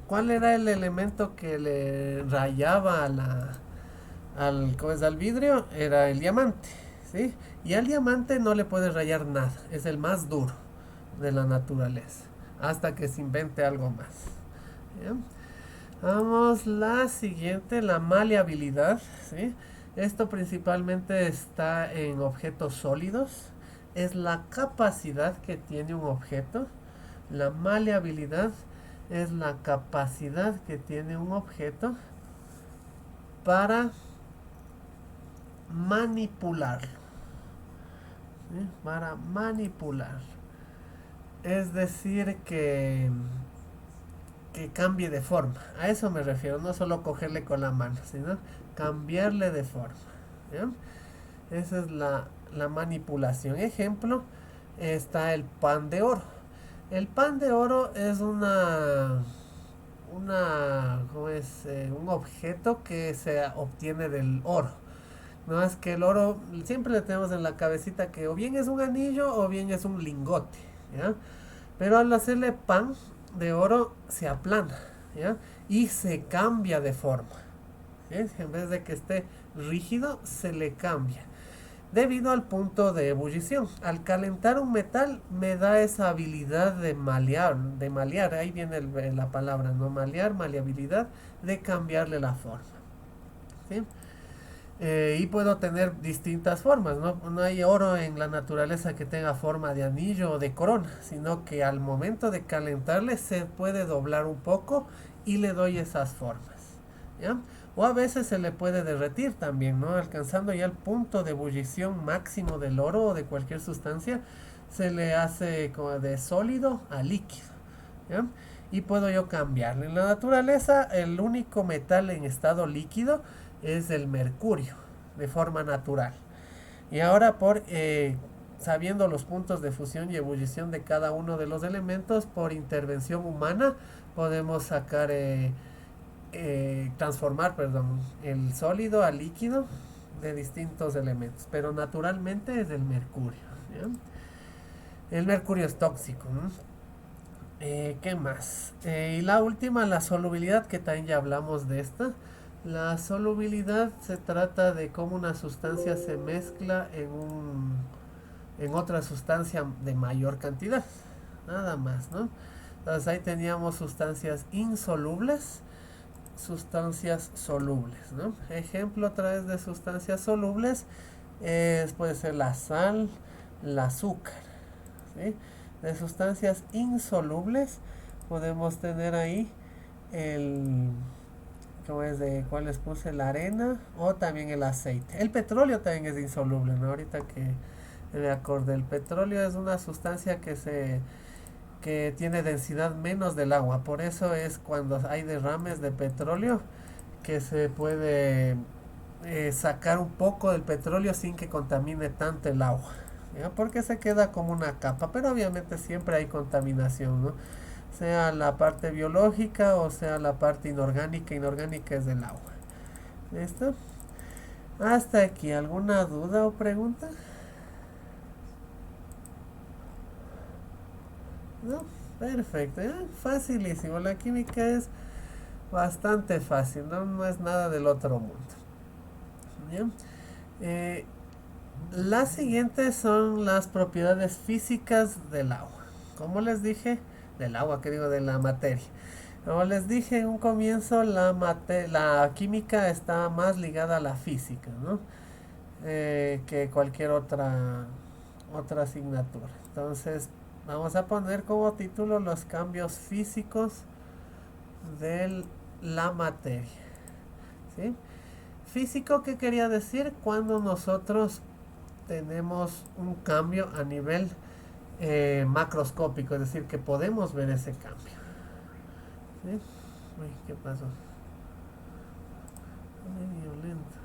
[SPEAKER 1] ¿Cuál era el elemento que le rayaba al vidrio? Era el diamante. ¿Sí? Y al diamante no le puede rayar nada. Es el más duro de la naturaleza. Hasta que se invente algo más. ¿Bien? Vamos, la siguiente, la maleabilidad. ¿Sí? Esto principalmente está en objetos sólidos. Es la capacidad que tiene un objeto. La maleabilidad es la capacidad que tiene un objeto para manipularlo. ¿Sí? Para manipular. Es decir, que cambie de forma. A eso me refiero, no solo cogerle con la mano, sino cambiarle de forma. ¿Bien? Esa es la manipulación. Ejemplo, está el pan de oro. El pan de oro es ¿cómo es? Un objeto que se obtiene del oro. No es que el oro, siempre le tenemos en la cabecita que o bien es un anillo o bien es un lingote, ¿ya? Pero al hacerle pan de oro se aplana, ¿ya? Y se cambia de forma. ¿Sí? En vez de que esté rígido, se le cambia. Debido al punto de ebullición. Al calentar un metal me da esa habilidad de malear, ahí viene la palabra, no malear, maleabilidad, de cambiarle la forma. ¿Sí? Y puedo tener distintas formas, ¿no? No hay oro en la naturaleza que tenga forma de anillo o de corona, sino que al momento de calentarle se puede doblar un poco y le doy esas formas, ¿ya? O a veces se le puede derretir también, ¿no? Alcanzando ya el punto de ebullición máximo del oro o de cualquier sustancia, se le hace como de sólido a líquido, ¿ya? Y puedo yo cambiarle. En la naturaleza, el único metal en estado líquido es el mercurio, de forma natural. Y ahora sabiendo los puntos de fusión y ebullición de cada uno de los elementos, por intervención humana, podemos transformar, perdón, el sólido a líquido de distintos elementos, pero naturalmente es el mercurio, ¿ya? El mercurio es tóxico, ¿no? ¿Qué más? Y la última, la solubilidad, que también ya hablamos de esta. La solubilidad se trata de cómo una sustancia se mezcla en otra sustancia de mayor cantidad. Nada más, ¿no? Entonces ahí teníamos sustancias insolubles, sustancias solubles, ¿no? Ejemplo otra vez de sustancias solubles puede ser la sal, el azúcar, ¿sí? De sustancias insolubles podemos tener ahí el como es de cuál les puse, la arena o también el aceite. El petróleo también es insoluble, ¿no? Ahorita que me acordé, el petróleo es una sustancia que tiene densidad menos del agua, por eso es cuando hay derrames de petróleo que se puede sacar un poco del petróleo sin que contamine tanto el agua, ¿ya? Porque se queda como una capa, pero obviamente siempre hay contaminación, ¿no? Sea la parte biológica o sea la parte inorgánica. Inorgánica es del agua. ¿Listo? Hasta aquí, ¿alguna duda o pregunta? No, perfecto, ¿eh? Facilísimo. La química es bastante fácil, ¿no? No es nada del otro mundo. ¿Bien? Las siguientes son las propiedades físicas del agua. Como les dije, del agua, que digo, de la materia. Como les dije en un comienzo, la química está más ligada a la física, ¿no? Que cualquier otra asignatura. Entonces, vamos a poner como título los cambios físicos de la materia, ¿sí? Físico, ¿qué quería decir? Cuando nosotros tenemos un cambio a nivel macroscópico, es decir, que podemos ver ese cambio, ¿sí? Uy, ¿qué pasó? Muy violento.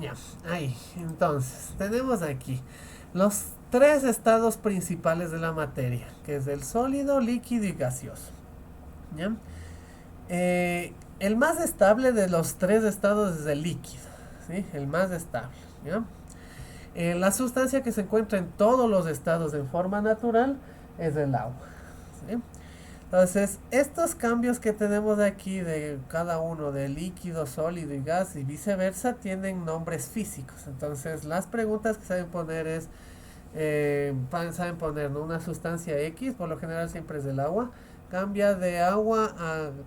[SPEAKER 1] Ya, ahí. Entonces, tenemos aquí los tres estados principales de la materia, que es el sólido, líquido y gaseoso. ¿Ya? El más estable de los tres estados es el líquido, ¿sí? El más estable, ¿ya? La sustancia que se encuentra en todos los estados en forma natural es el agua, ¿sí? Entonces, estos cambios que tenemos aquí de cada uno de líquido, sólido y gas y viceversa tienen nombres físicos. Entonces, las preguntas que saben poner es, saben poner, ¿no? Una sustancia X, por lo general siempre es del agua, cambia de agua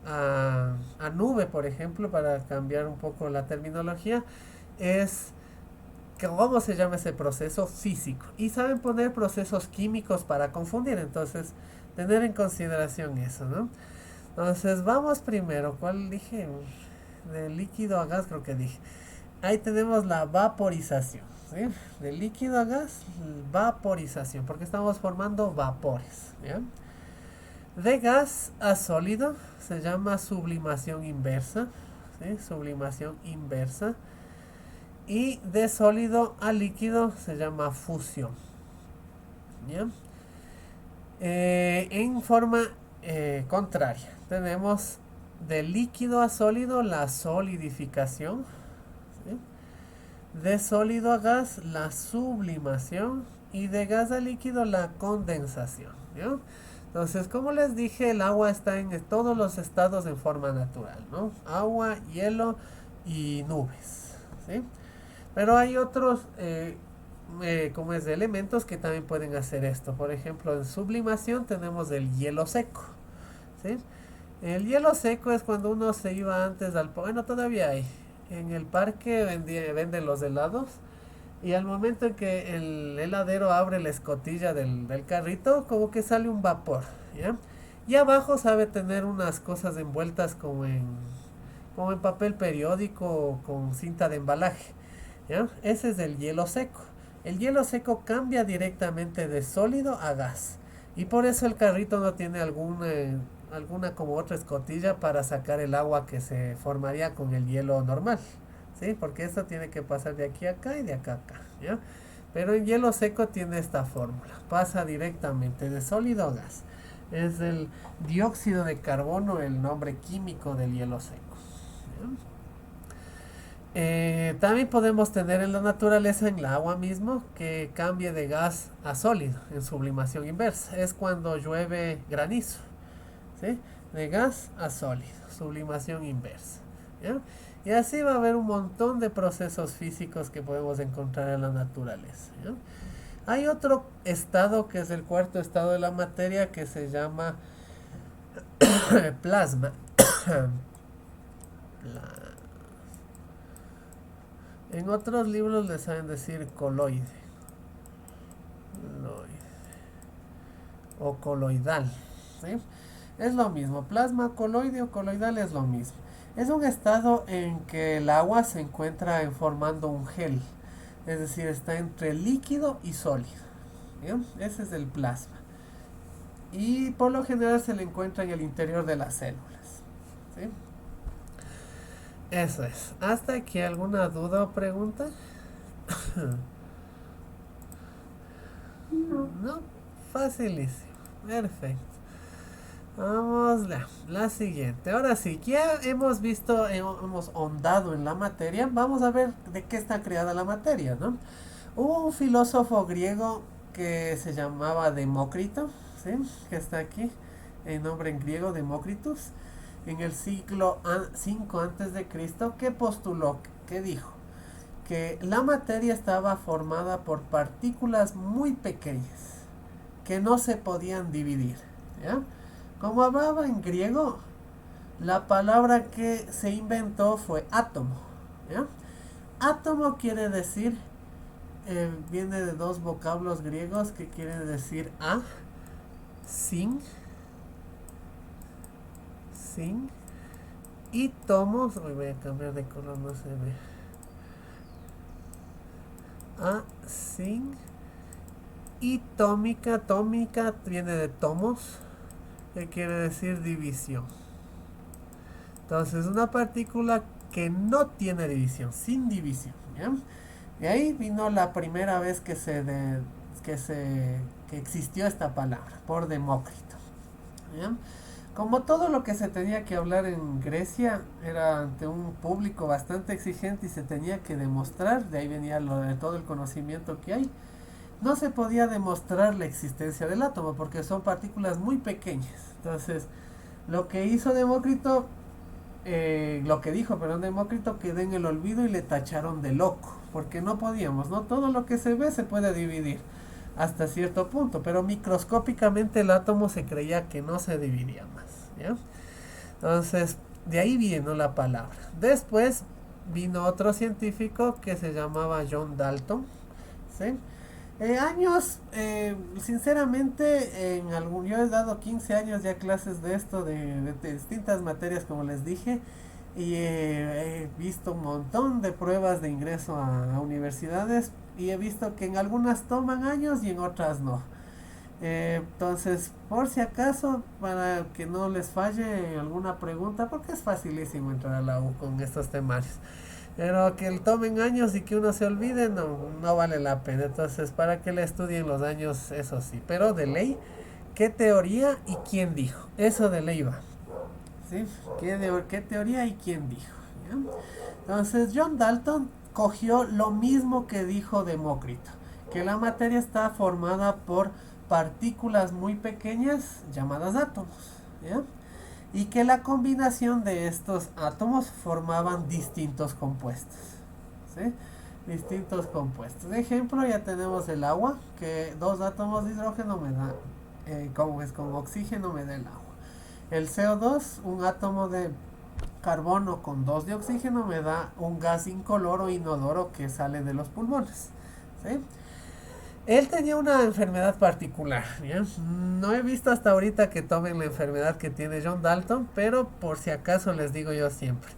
[SPEAKER 1] a nube, por ejemplo, para cambiar un poco la terminología, es cómo se llama ese proceso físico. Y saben poner procesos químicos para confundir, entonces tener en consideración eso, ¿no? Entonces vamos primero, ¿cuál dije? De líquido a gas creo que dije. Ahí tenemos la vaporización, ¿sí? De líquido a gas, vaporización, porque estamos formando vapores, ¿ya? De gas a sólido se llama sublimación inversa, ¿sí? Sublimación inversa. Y de sólido a líquido se llama fusión, ¿ya? En forma contraria, tenemos de líquido a sólido la solidificación, ¿sí? De sólido a gas la sublimación y de gas a líquido la condensación, ¿ya? Entonces, como les dije, el agua está en todos los estados en forma natural, ¿no? Agua, hielo y nubes, ¿sí? Pero hay otros, como es de elementos que también pueden hacer esto. Por ejemplo, en sublimación tenemos el hielo seco, ¿sí? El hielo seco es cuando uno se iba antes al... Bueno, todavía hay. En el parque venden los helados. Y al momento en que el heladero abre la escotilla del carrito, como que sale un vapor, ¿ya? Y abajo sabe tener unas cosas envueltas como en papel periódico o con cinta de embalaje, ¿ya? Ese es el hielo seco. El hielo seco cambia directamente de sólido a gas. Y por eso el carrito no tiene alguna como otra escotilla para sacar el agua que se formaría con el hielo normal. ¿Sí? Porque esto tiene que pasar de aquí a acá y de acá a acá, ¿ya? Pero el hielo seco tiene esta fórmula. Pasa directamente de sólido a gas. Es el dióxido de carbono el nombre químico del hielo seco. También podemos tener en la naturaleza, en el agua mismo, que cambie de gas a sólido en sublimación inversa. Es cuando llueve granizo, ¿sí? De gas a sólido, sublimación inversa, ¿ya? Y así va a haber un montón de procesos físicos que podemos encontrar en la naturaleza, ¿ya? Hay otro estado que es el cuarto estado de la materia que se llama plasma. En otros libros les saben decir coloide o coloidal, ¿sí? Es lo mismo, plasma, coloide o coloidal es lo mismo. Es un estado en que el agua se encuentra formando un gel, es decir, está entre líquido y sólido, ¿bien? Ese es el plasma. Y por lo general se le encuentra en el interior de las células, ¿sí? Eso es. ¿Hasta aquí alguna duda o pregunta?
[SPEAKER 2] No.
[SPEAKER 1] No, facilísimo. Perfecto. Vamos la siguiente. Ahora sí, ya hemos visto, hemos ahondado en la materia. Vamos a ver de qué está creada la materia, ¿no? Hubo un filósofo griego que se llamaba Demócrito, ¿sí? Que está aquí, el nombre en griego, Demócritus, en el siglo 5 antes de Cristo, que postuló, que dijo que la materia estaba formada por partículas muy pequeñas que no se podían dividir, ¿ya? Como hablaba en griego, la palabra que se inventó fue átomo, ¿ya? Átomo quiere decir, viene de dos vocablos griegos que quieren decir sin, y tomos, hoy voy a cambiar de color, no se ve, sin, y tómica viene de tomos, que quiere decir división. Entonces, una partícula que no tiene división, sin división, ¿ya? Y ahí vino la primera vez que existió esta palabra, por Demócrito, ¿ya? Como todo lo que se tenía que hablar en Grecia era ante un público bastante exigente y se tenía que demostrar, de ahí venía todo el conocimiento que hay, no se podía demostrar la existencia del átomo porque son partículas muy pequeñas. Entonces, lo que hizo Demócrito, Demócrito quedó en el olvido y le tacharon de loco, porque no podíamos, ¿no? Todo lo que se ve se puede dividir hasta cierto punto, pero microscópicamente el átomo se creía que no se dividía más, ¿ya? Entonces, de ahí vino la palabra. Después vino otro científico que se llamaba John Dalton, ¿sí? Sinceramente, yo he dado 15 años ya clases de esto, de distintas materias, como les dije, y he visto un montón de pruebas de ingreso a universidades, y he visto que en algunas toman años y en otras no. Entonces, por si acaso, para que no les falle alguna pregunta, porque es facilísimo entrar a la U con estos temarios. Pero que tomen años y que uno se olvide, no vale la pena. Entonces, para que le estudien los años, eso sí. Pero de ley, ¿qué teoría y quién dijo? Eso de ley va, ¿sí? ¿Qué teoría y quién dijo? ¿Ya? Entonces, John Dalton cogió lo mismo que dijo Demócrito, que la materia está formada por partículas muy pequeñas llamadas átomos, ¿ya? Y que la combinación de estos átomos formaban distintos compuestos, ¿sí? Distintos compuestos. De ejemplo, ya tenemos el agua, que dos átomos de hidrógeno me da, como es con oxígeno me da el agua. El CO2, un átomo de carbono con dos de oxígeno me da un gas incoloro inodoro que sale de los pulmones, ¿sí? Él tenía una enfermedad particular, ¿ya? No he visto hasta ahorita que tomen la enfermedad que tiene John Dalton, pero por si acaso les digo yo siempre.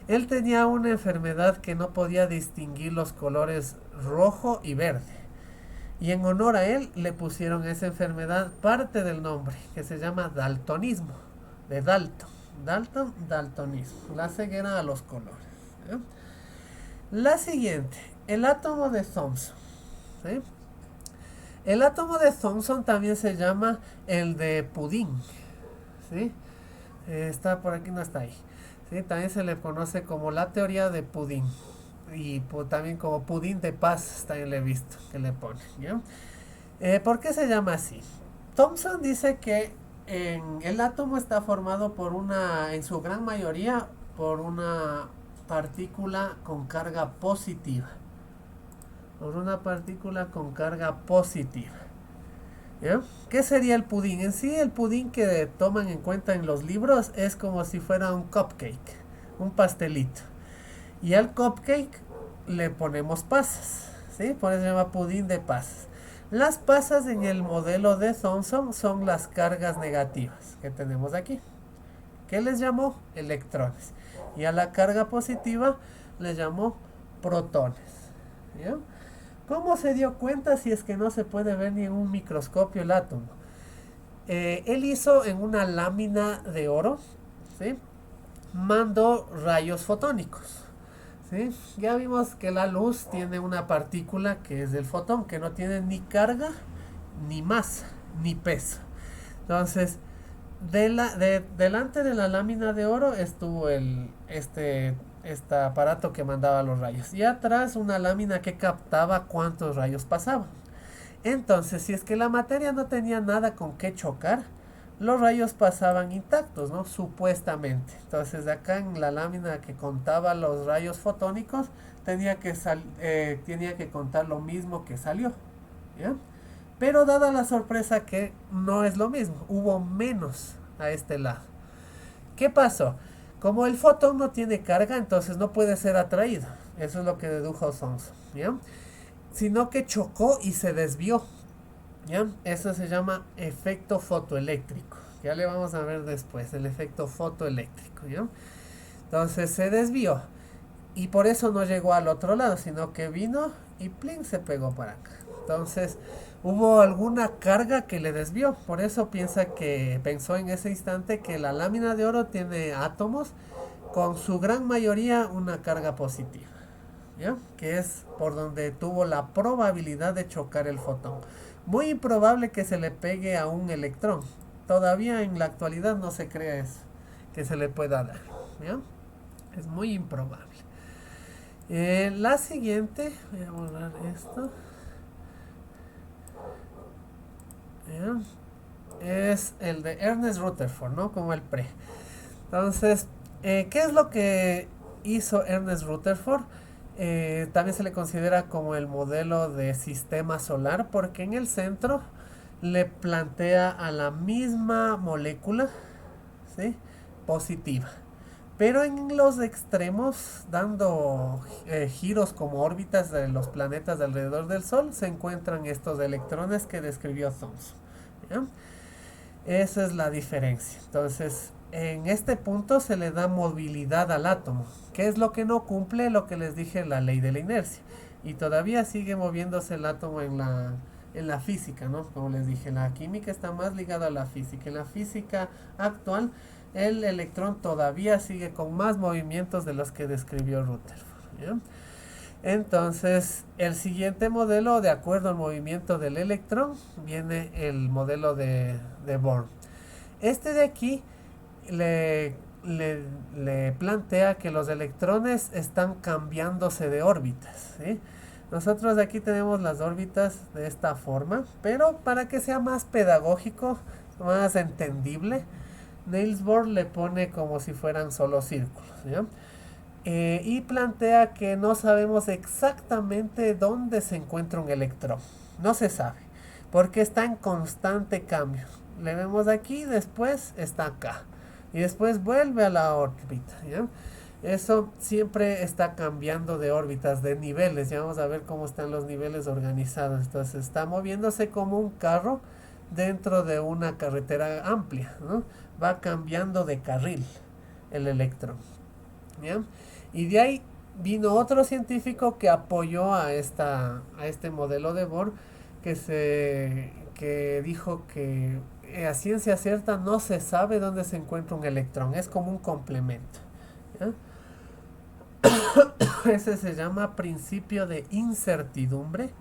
[SPEAKER 1] Él tenía una enfermedad que no podía distinguir los colores rojo y verde. Y en honor a él le pusieron esa enfermedad parte del nombre, que se llama daltonismo, de Dalton. Daltonismo, la ceguera a los colores, ¿ya? La siguiente, el átomo de Thomson, ¿sí? El átomo de Thomson también se llama el de pudín, ¿sí? Está por aquí, no está ahí. ¿Sí? También se le conoce como la teoría de pudín. Y también como pudín de paz, también le he visto que le ponen, ¿ya? ¿Por qué se llama así? Thomson dice que el átomo está formado por en su gran mayoría, por una partícula con carga positiva. Por una partícula con carga positiva. ¿Ya? ¿Qué sería el pudín? En sí, el pudín que toman en cuenta en los libros es como si fuera un cupcake, un pastelito. Y al cupcake le ponemos pasas, ¿sí? Por eso se llama pudín de pasas. Las pasas en el modelo de Thomson son las cargas negativas que tenemos aquí. ¿Qué les llamó? Electrones. Y a la carga positiva les llamó protones. ¿Ya? ¿Cómo se dio cuenta si es que no se puede ver ni en un microscopio el átomo? Él hizo en una lámina de oro, ¿sí? Mandó rayos fotónicos, ¿sí? Ya vimos que la luz tiene una partícula que es el fotón, que no tiene ni carga, ni masa, ni peso. Entonces, delante de la lámina de oro estuvo este aparato que mandaba los rayos. Y atrás una lámina que captaba cuántos rayos pasaban. Entonces, si es que la materia no tenía nada con qué chocar, los rayos pasaban intactos, ¿no? Supuestamente. Entonces, de acá en la lámina que contaba los rayos fotónicos, tenía que contar lo mismo que salió, ¿ya? Pero dada la sorpresa que no es lo mismo, hubo menos a este lado. ¿Qué pasó? Como el fotón no tiene carga, entonces no puede ser atraído. Eso es lo que dedujo Thomson, ¿ya? Sino que chocó y se desvió, ¿ya? Eso se llama efecto fotoeléctrico. Ya le vamos a ver después, el efecto fotoeléctrico, ¿ya? Entonces se desvió. Y por eso no llegó al otro lado, sino que vino y plin se pegó para acá. Entonces hubo alguna carga que le desvió. Por eso pensó en ese instante que la lámina de oro tiene átomos con su gran mayoría una carga positiva, ¿ya? Que es por donde tuvo la probabilidad de chocar el fotón. Muy improbable que se le pegue a un electrón. Todavía en la actualidad no se cree eso, que se le pueda dar, ¿ya? Es muy improbable. La siguiente, voy a borrar esto. Es el de Ernest Rutherford, ¿no? Como el pre. Entonces, ¿qué es lo que hizo Ernest Rutherford? También se le considera como el modelo de sistema solar porque en el centro le plantea a la misma molécula, ¿sí? Positiva. Pero en los extremos, dando giros como órbitas de los planetas alrededor del Sol, se encuentran estos electrones que describió Thomson, ¿ya? Esa es la diferencia. Entonces, en este punto se le da movilidad al átomo. ¿Qué es lo que no cumple? Lo que les dije, la ley de la inercia. Y todavía sigue moviéndose el átomo en la física, ¿no? Como les dije, la química está más ligada a la física. En la física actual, el electrón todavía sigue con más movimientos de los que describió Rutherford, ¿ya? Entonces, el siguiente modelo, de acuerdo al movimiento del electrón, viene el modelo de Born. Este de aquí le plantea que los electrones están cambiándose de órbitas, ¿sí? Nosotros aquí tenemos las órbitas de esta forma, pero para que sea más pedagógico, más entendible, Niels Bohr le pone como si fueran solo círculos, ¿ya? Y plantea que no sabemos exactamente dónde se encuentra un electrón. No se sabe, porque está en constante cambio. Le vemos aquí, después está acá, y después vuelve a la órbita, ¿ya? Eso siempre está cambiando de órbitas, de niveles. Ya vamos a ver cómo están los niveles organizados. Entonces está moviéndose como un carro dentro de una carretera amplia, ¿no? Va cambiando de carril el electrón, ¿ya? Y de ahí vino otro científico que apoyó a este modelo de Bohr, que dijo que a ciencia cierta no se sabe dónde se encuentra un electrón, es como un complemento, ¿ya? Ese se llama principio de incertidumbre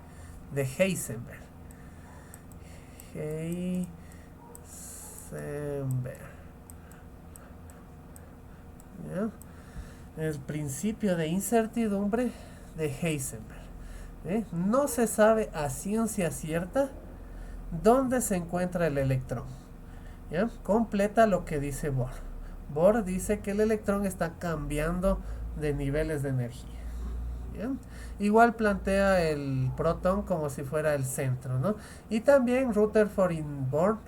[SPEAKER 1] de Heisenberg. Heisenberg. ¿Ya? El principio de incertidumbre de Heisenberg. No se sabe a ciencia cierta dónde se encuentra el electrón. ¿Ya? Completa lo que dice Bohr. Bohr dice que el electrón está cambiando de niveles de energía. ¿Ya? Igual plantea el protón como si fuera el centro, ¿no? Y también Rutherford y Bohr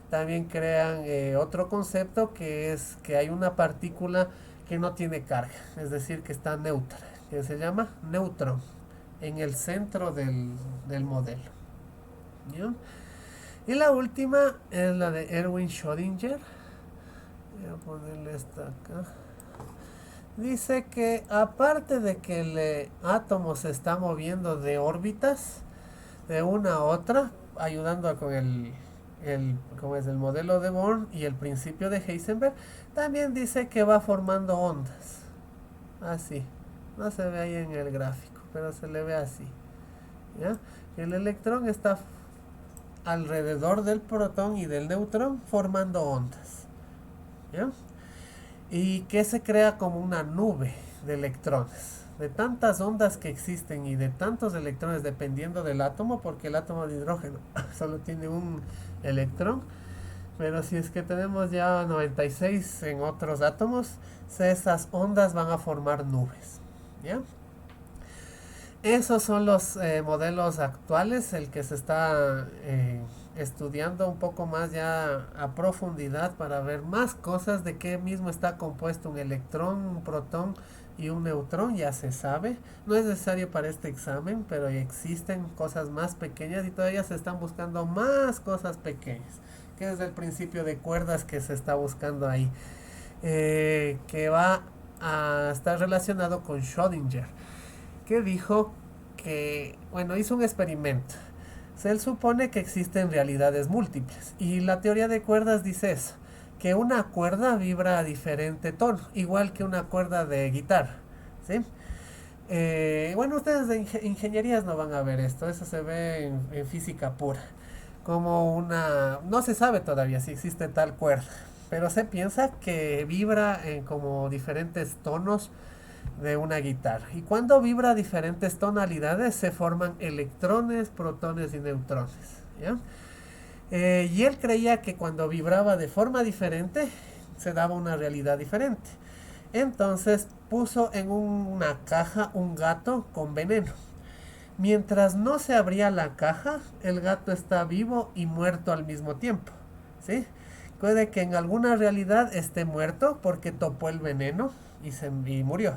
[SPEAKER 1] también crean otro concepto, que es que hay una partícula que no tiene carga, es decir, que está neutra, que se llama neutrón, en el centro del modelo. ¿Ya? Y la última es la de Erwin Schrödinger. Voy a ponerle esta acá. Dice que aparte de que el átomo se está moviendo de órbitas de una a otra, ayudando con como es el modelo de Bohr y el principio de Heisenberg, también dice que va formando ondas. Así. No se ve ahí en el gráfico, pero se le ve así. ¿Ya? El electrón está alrededor del protón y del neutrón formando ondas. ¿Ya? Y que se crea como una nube de electrones, de tantas ondas que existen y de tantos electrones dependiendo del átomo, porque el átomo de hidrógeno solo tiene un electrón, pero si es que tenemos ya 96 en otros átomos, esas ondas van a formar nubes, ¿ya? Esos son los modelos actuales, el que se está estudiando un poco más ya a profundidad para ver más cosas de qué mismo está compuesto un electrón, un protón y un neutrón, ya se sabe. No es necesario para este examen, pero existen cosas más pequeñas y todavía se están buscando más cosas pequeñas, que es el principio de cuerdas que se está buscando ahí, que va a estar relacionado con Schrödinger, que dijo que, bueno, hizo un experimento. Se supone que existen realidades múltiples y la teoría de cuerdas dice eso, que una cuerda vibra a diferente tono, igual que una cuerda de guitarra, ¿sí? Bueno, ustedes de ingenierías no van a ver esto, eso se ve en física pura, como no se sabe todavía si existe tal cuerda, pero se piensa que vibra en como diferentes tonos de una guitarra. Y cuando vibra a diferentes tonalidades se forman electrones, protones y neutrones, ¿ya? Y él creía que cuando vibraba de forma diferente se daba una realidad diferente. Entonces puso en una caja un gato con veneno. Mientras no se abría la caja, el gato está vivo y muerto al mismo tiempo, ¿sí? Puede que en alguna realidad esté muerto porque topó el veneno y murió.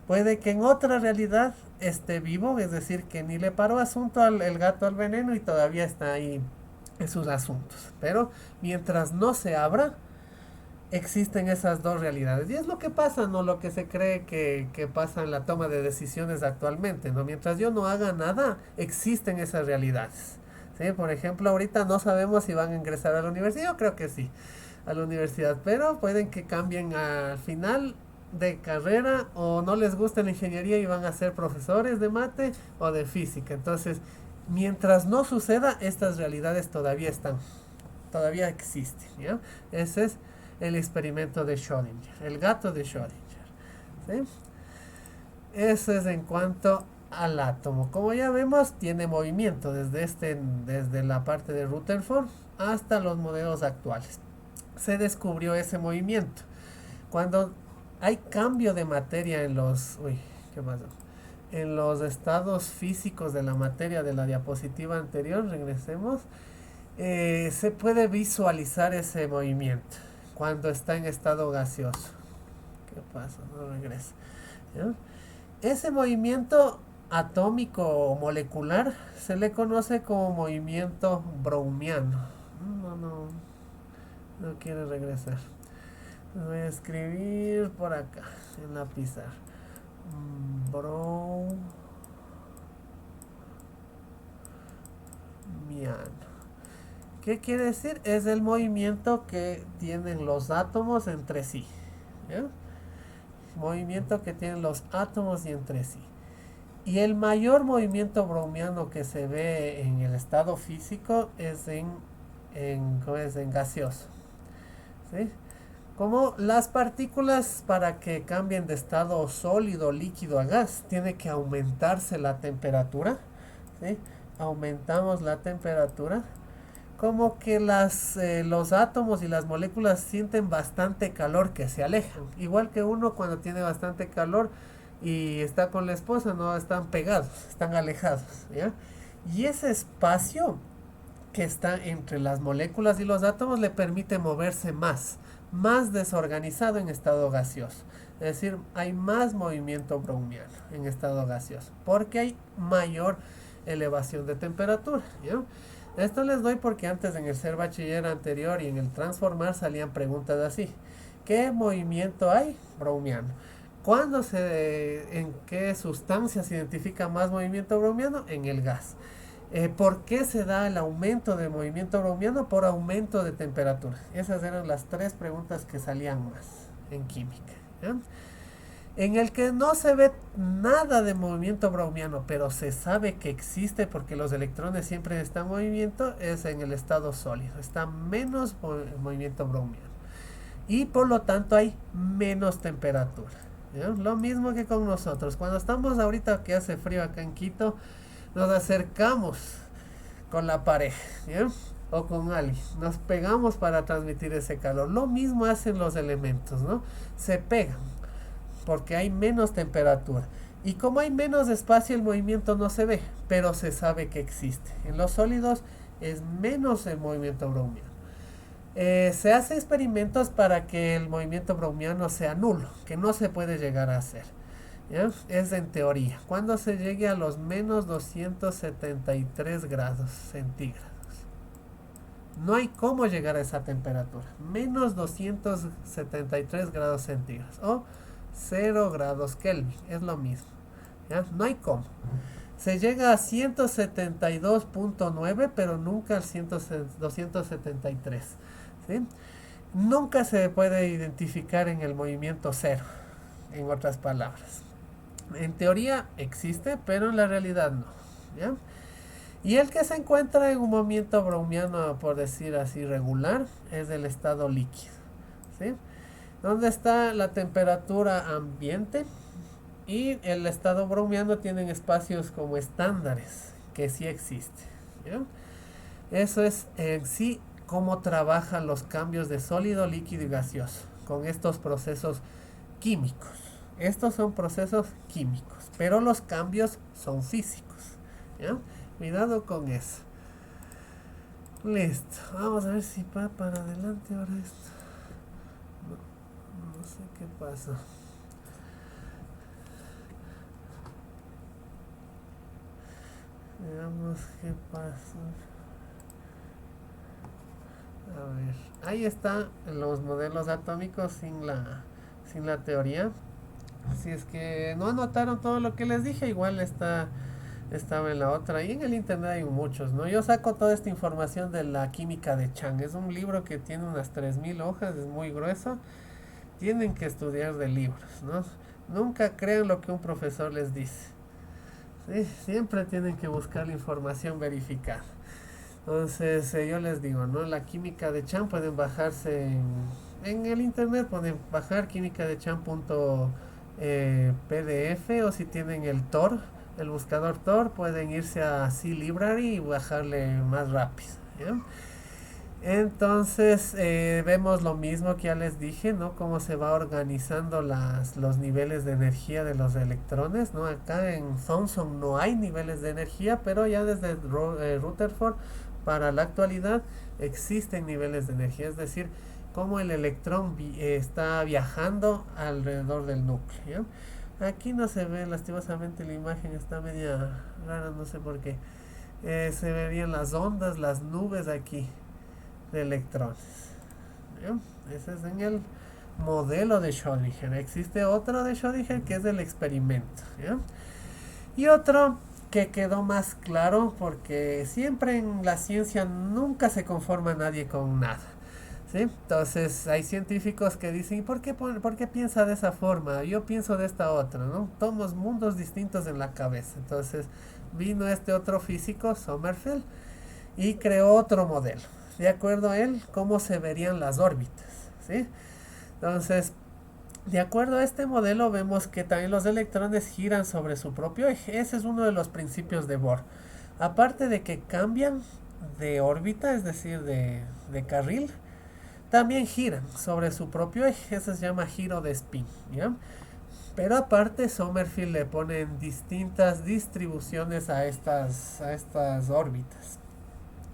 [SPEAKER 1] Puede que en otra realidad esté vivo, es decir, que ni le paró asunto el gato al veneno y todavía está ahí en sus asuntos. Pero mientras no se abra, existen esas dos realidades. Y es lo que pasa, ¿no? Lo que se cree que pasa en la toma de decisiones actualmente, ¿no? Mientras yo no haga nada, existen esas realidades. ¿Sí? Por ejemplo, ahorita no sabemos si van a ingresar a la universidad. Yo creo que sí, a la universidad. Pero pueden que cambien al final de carrera o no les gusta la ingeniería y van a ser profesores de mate o de física. Entonces, mientras no suceda, estas realidades todavía existen, ¿ya? Ese es el experimento de Schrödinger, el gato de Schrödinger, ¿sí? Eso es en cuanto al átomo. Como ya vemos, tiene movimiento desde la parte de Rutherford hasta los modelos actuales. Se descubrió ese movimiento. Cuando hay cambio de materia en los... Uy, ¿qué pasó? En los estados físicos de la materia de la diapositiva anterior, regresemos, se puede visualizar ese movimiento cuando está en estado gaseoso. ¿Qué pasa? No regresa. ¿Ya? Ese movimiento atómico o molecular se le conoce como movimiento browniano. No quiere regresar. Voy a escribir por acá en la pizarra. Browniano. ¿Qué quiere decir? Es el movimiento que tienen los átomos entre sí. ¿Ya? Movimiento que tienen los átomos y entre sí. Y el mayor movimiento browniano que se ve en el estado físico es en gaseoso. ¿Sí? Como las partículas, para que cambien de estado sólido, líquido a gas, tiene que aumentarse la temperatura. ¿Sí? Aumentamos la temperatura. Como que los átomos y las moléculas sienten bastante calor, que se alejan. Igual que uno cuando tiene bastante calor y está con la esposa, no están pegados, están alejados. ¿Ya? Y ese espacio que está entre las moléculas y los átomos le permite moverse más desorganizado en estado gaseoso. Es decir, hay más movimiento browniano en estado gaseoso, porque hay mayor elevación de temperatura. ¿Ya? Esto les doy porque antes en el ser bachiller anterior y en el transformar salían preguntas así. ¿Qué movimiento hay? Browniano. ¿En qué sustancia se identifica más movimiento browniano? En el gas. ¿Por qué se da el aumento de movimiento browniano? Por aumento de temperatura. Esas eran las 3 preguntas que salían más en química. ¿Ya? En el que no se ve nada de movimiento browniano, pero se sabe que existe porque los electrones siempre están en movimiento, es en el estado sólido. Está menos movimiento browniano. Y por lo tanto hay menos temperatura. ¿Ya? Lo mismo que con nosotros. Cuando estamos ahorita que hace frío acá en Quito, nos acercamos con la pareja, ¿ya? O con alguien, nos pegamos para transmitir ese calor. Lo mismo hacen los elementos, ¿no? Se pegan porque hay menos temperatura. Y como hay menos espacio, el movimiento no se ve, pero se sabe que existe. En los sólidos es menos el movimiento browniano. Se hace experimentos para que el movimiento browniano sea nulo, que no se puede llegar a hacer. ¿Ya? Es en teoría. Cuando se llegue a los menos 273 grados centígrados. No hay cómo llegar a esa temperatura. Menos 273 grados centígrados. O 0 grados Kelvin. Es lo mismo. ¿Ya? No hay cómo. Se llega a 172.9, pero nunca al 273. ¿Sí? Nunca se puede identificar en el movimiento cero. En otras palabras. En teoría existe, pero en la realidad no. ¿Ya? Y el que se encuentra en un movimiento browniano, por decir así, regular, es el estado líquido. ¿Sí? Donde está la temperatura ambiente y el estado browniano tienen espacios como estándares, que sí existen. ¿Ya? Eso es en sí cómo trabajan los cambios de sólido, líquido y gaseoso con estos procesos químicos. Estos son procesos químicos, pero los cambios son físicos. ¿Ya? Cuidado con eso. Listo. Vamos a ver si va para adelante ahora esto. No sé qué pasa. Veamos qué pasa. A ver. Ahí están los modelos atómicos sin la teoría. Si es que no anotaron todo lo que les dije, igual estaba en la otra. Y en el internet hay muchos, ¿no? Yo saco toda esta información de la química de Chang. Es un libro que tiene unas 3000 hojas, es muy grueso. Tienen que estudiar de libros, ¿no? Nunca crean lo que un profesor les dice. ¿Sí? Siempre tienen que buscar la información verificada. Entonces, yo les digo, ¿no? La química de Chang pueden bajarse en el internet, pueden bajar química de Chang.pdf o si tienen el Tor, el buscador Tor, pueden irse a C-Library y bajarle más rápido, ¿ya? Entonces vemos lo mismo que ya les dije, ¿no? Cómo se va organizando los niveles de energía de los electrones, ¿no? Acá en Thomson no hay niveles de energía, pero ya desde Rutherford para la actualidad existen niveles de energía, es decir, cómo el electrón está viajando alrededor del núcleo, ¿ya? Aquí no se ve, lastimosamente la imagen está media rara, no sé por qué. Se verían las ondas, las nubes aquí de electrones. ¿Bien? Ese es en el modelo de Schrödinger. Existe otro de Schrödinger que es el experimento. ¿Ya? Y otro que quedó más claro porque siempre en la ciencia nunca se conforma nadie con nada. ¿Sí? Entonces hay científicos que dicen, ¿por qué piensa de esa forma? Yo pienso de esta otra, ¿no? Tomamos mundos distintos en la cabeza. Entonces vino este otro físico, Sommerfeld, y creó otro modelo. De acuerdo a él, cómo se verían las órbitas, ¿sí? Entonces, de acuerdo a este modelo, vemos que también los electrones giran sobre su propio eje. Ese es uno de los principios de Bohr. Aparte de que cambian de órbita, es decir, de carril, también giran sobre su propio eje. Eso se llama giro de spin, ¿ya? Pero aparte, Sommerfeld le pone distintas distribuciones a estas órbitas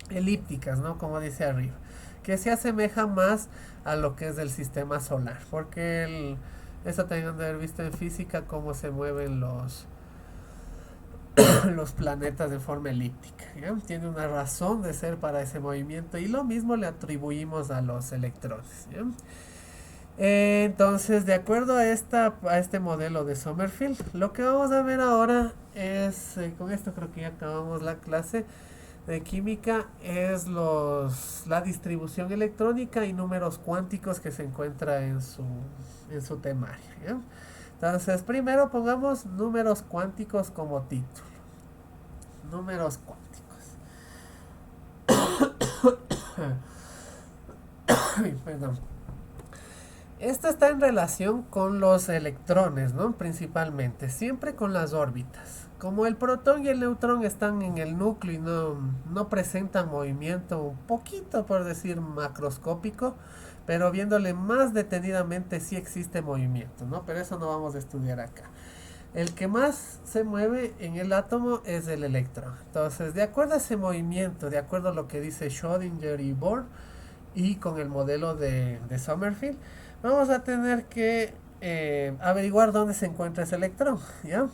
[SPEAKER 1] elípticas, ¿no? Como dice arriba, que se asemeja más a lo que es el sistema solar, porque eso también de haber visto en física cómo se mueven los planetas de forma elíptica, ¿ya? Tiene una razón de ser para ese movimiento y lo mismo le atribuimos a los electrones, ¿ya? Entonces, de acuerdo a este modelo de Sommerfeld, lo que vamos a ver ahora es, con esto creo que ya acabamos la clase de química, es la distribución electrónica y números cuánticos que se encuentra en su temario, ¿ya? Entonces, primero pongamos números cuánticos como título. Números cuánticos. Perdón. Esto está en relación con los electrones, ¿no? Principalmente, siempre con las órbitas. Como el protón y el neutrón están en el núcleo y no presentan movimiento, un poquito por decir macroscópico, pero viéndole más detenidamente sí existe movimiento, ¿no? Pero eso no vamos a estudiar acá. El que más se mueve en el átomo es el electrón. Entonces, de acuerdo a ese movimiento, de acuerdo a lo que dice Schrödinger y Bohr, y con el modelo de Sommerfeld, vamos a tener que averiguar dónde se encuentra ese electrón, ¿ya?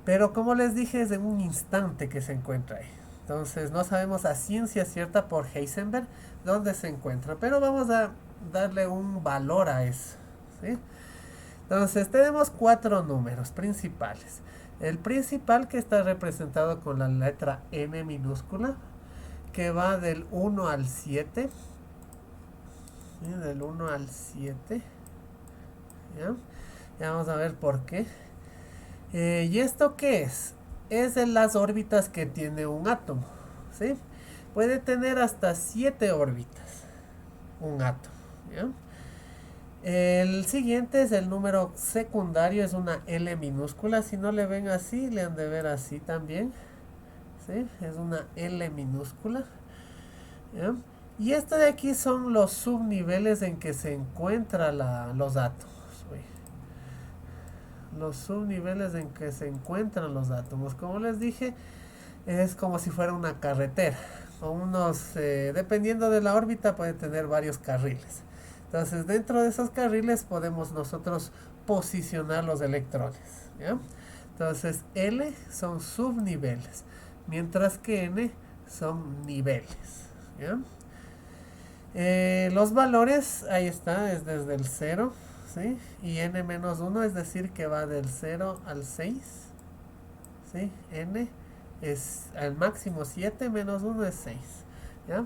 [SPEAKER 1] Pero como les dije, es en un instante que se encuentra ahí. Entonces no sabemos a ciencia cierta por Heisenberg dónde se encuentra, pero vamos a darle un valor a eso, ¿sí? Entonces tenemos 4 números principales. El principal, que está representado con la letra n minúscula, que va del 1 al 7. ¿Sí? Del 1 al 7. ¿Ya? Ya vamos a ver por qué. ¿Y esto qué es? Es de las órbitas que tiene un átomo, ¿sí? Puede tener hasta 7 órbitas un átomo, ¿ya? El siguiente es el número secundario, es una L minúscula. Si no le ven así, le han de ver así también, ¿sí? Es una L minúscula, ¿ya? Y esto de aquí son los subniveles en que se encuentran los átomos. Los subniveles en que se encuentran los átomos. Como les dije, es como si fuera una carretera. Con dependiendo de la órbita, puede tener varios carriles. Entonces, dentro de esos carriles podemos nosotros posicionar los electrones, ¿ya? Entonces, L son subniveles, mientras que N son niveles, ¿ya? Los valores, ahí está, es desde el 0, ¿sí? Y n-1, es decir, que va del 0 al 6, ¿sí? N es al máximo 7, menos 1 es 6, ¿ya?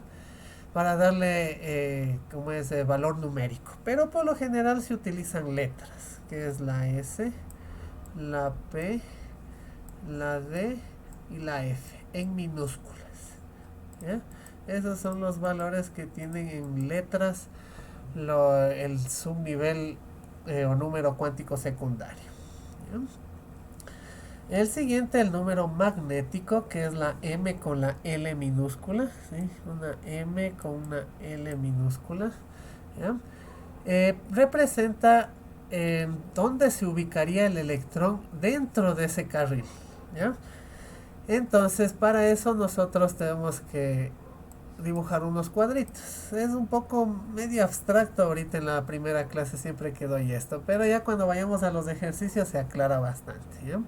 [SPEAKER 1] Para darle como ese valor numérico. Pero por lo general se utilizan letras, que es la S, la P, la D y la F, en minúsculas, ¿ya? Esos son los valores que tienen en letras el subnivel o número cuántico secundario, ¿ya? El siguiente, el número magnético, que es la M con la L minúscula, ¿sí? Una M con una L minúscula, ¿ya? Representa dónde se ubicaría el electrón dentro de ese carril, ¿ya? Entonces, para eso nosotros tenemos que dibujar unos cuadritos. Es un poco medio abstracto ahorita en la primera clase siempre que doy esto, pero ya cuando vayamos a los ejercicios se aclara bastante, ¿ya?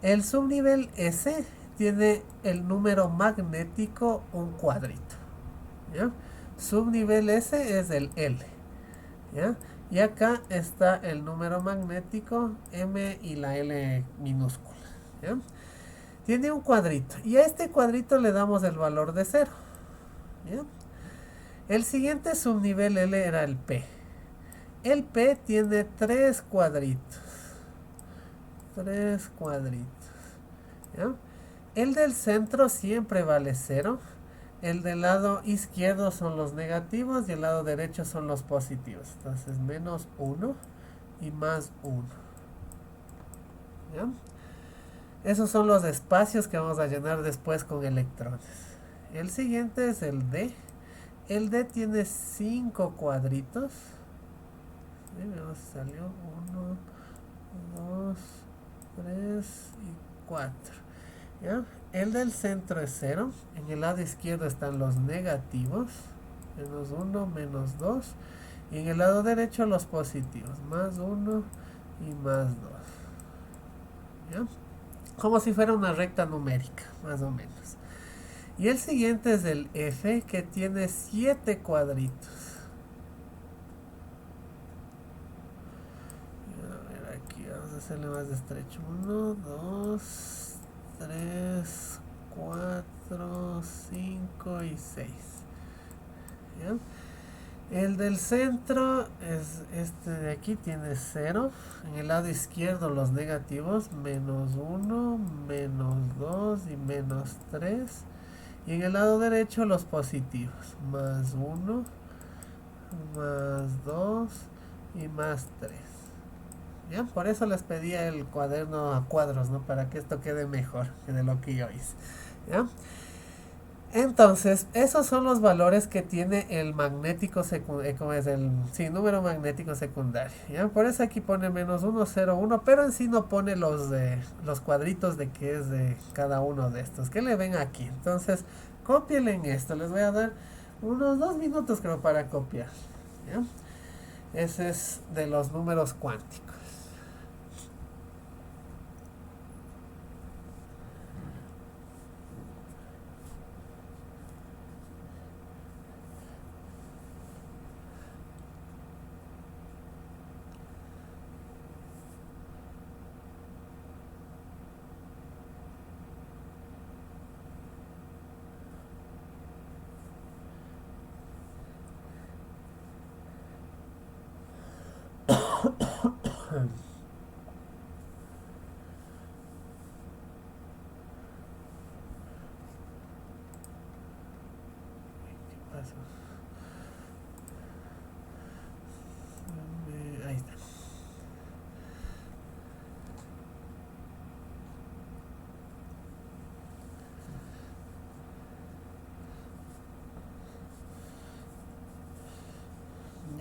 [SPEAKER 1] El subnivel S tiene el número magnético un cuadrito, ¿ya? Subnivel S es el L, ¿ya? Y acá está el número magnético M y la L minúscula, ¿ya? Tiene un cuadrito y a este cuadrito le damos el valor de 0, ¿ya? El siguiente subnivel L era el P. El P tiene 3 cuadritos. 3 cuadritos, ¿ya? El del centro siempre vale 0. El del lado izquierdo son los negativos y el lado derecho son los positivos. Entonces menos 1 y más 1. ¿Ya? Esos son los espacios que vamos a llenar después con electrones. El siguiente es el D. El D tiene 5 cuadritos. Salió 1, 2, 3 y 4. ¿Ya? El del centro es 0. En el lado izquierdo están los negativos. Menos 1, menos 2. Y en el lado derecho los positivos. Más 1 y más 2. ¿Ya? Como si fuera una recta numérica, más o menos. Y el siguiente es el F, que tiene 7 cuadritos. A ver, aquí vamos a hacerle más estrecho. 1, 2, 3, 4, 5 y 6. ¿Ya? El del centro es este de aquí, tiene 0. En el lado izquierdo los negativos, menos 1, menos 2 y menos 3. Y en el lado derecho los positivos, más 1, más 2 y más 3. ¿Ya? Por eso les pedía el cuaderno a cuadros, ¿no? Para que esto quede mejor que de lo que yo hice. ¿Ya? Entonces, esos son los valores que tiene el magnético secundario, como es el número magnético secundario, ¿ya? Por eso aquí pone menos 1, 0, 1, pero en sí no pone los cuadritos de que es de cada uno de estos, que le ven aquí. Entonces, cópienle en esto, les voy a dar unos 2 minutos creo para copiar, ¿ya? Ese es de los números cuánticos. Ahí está.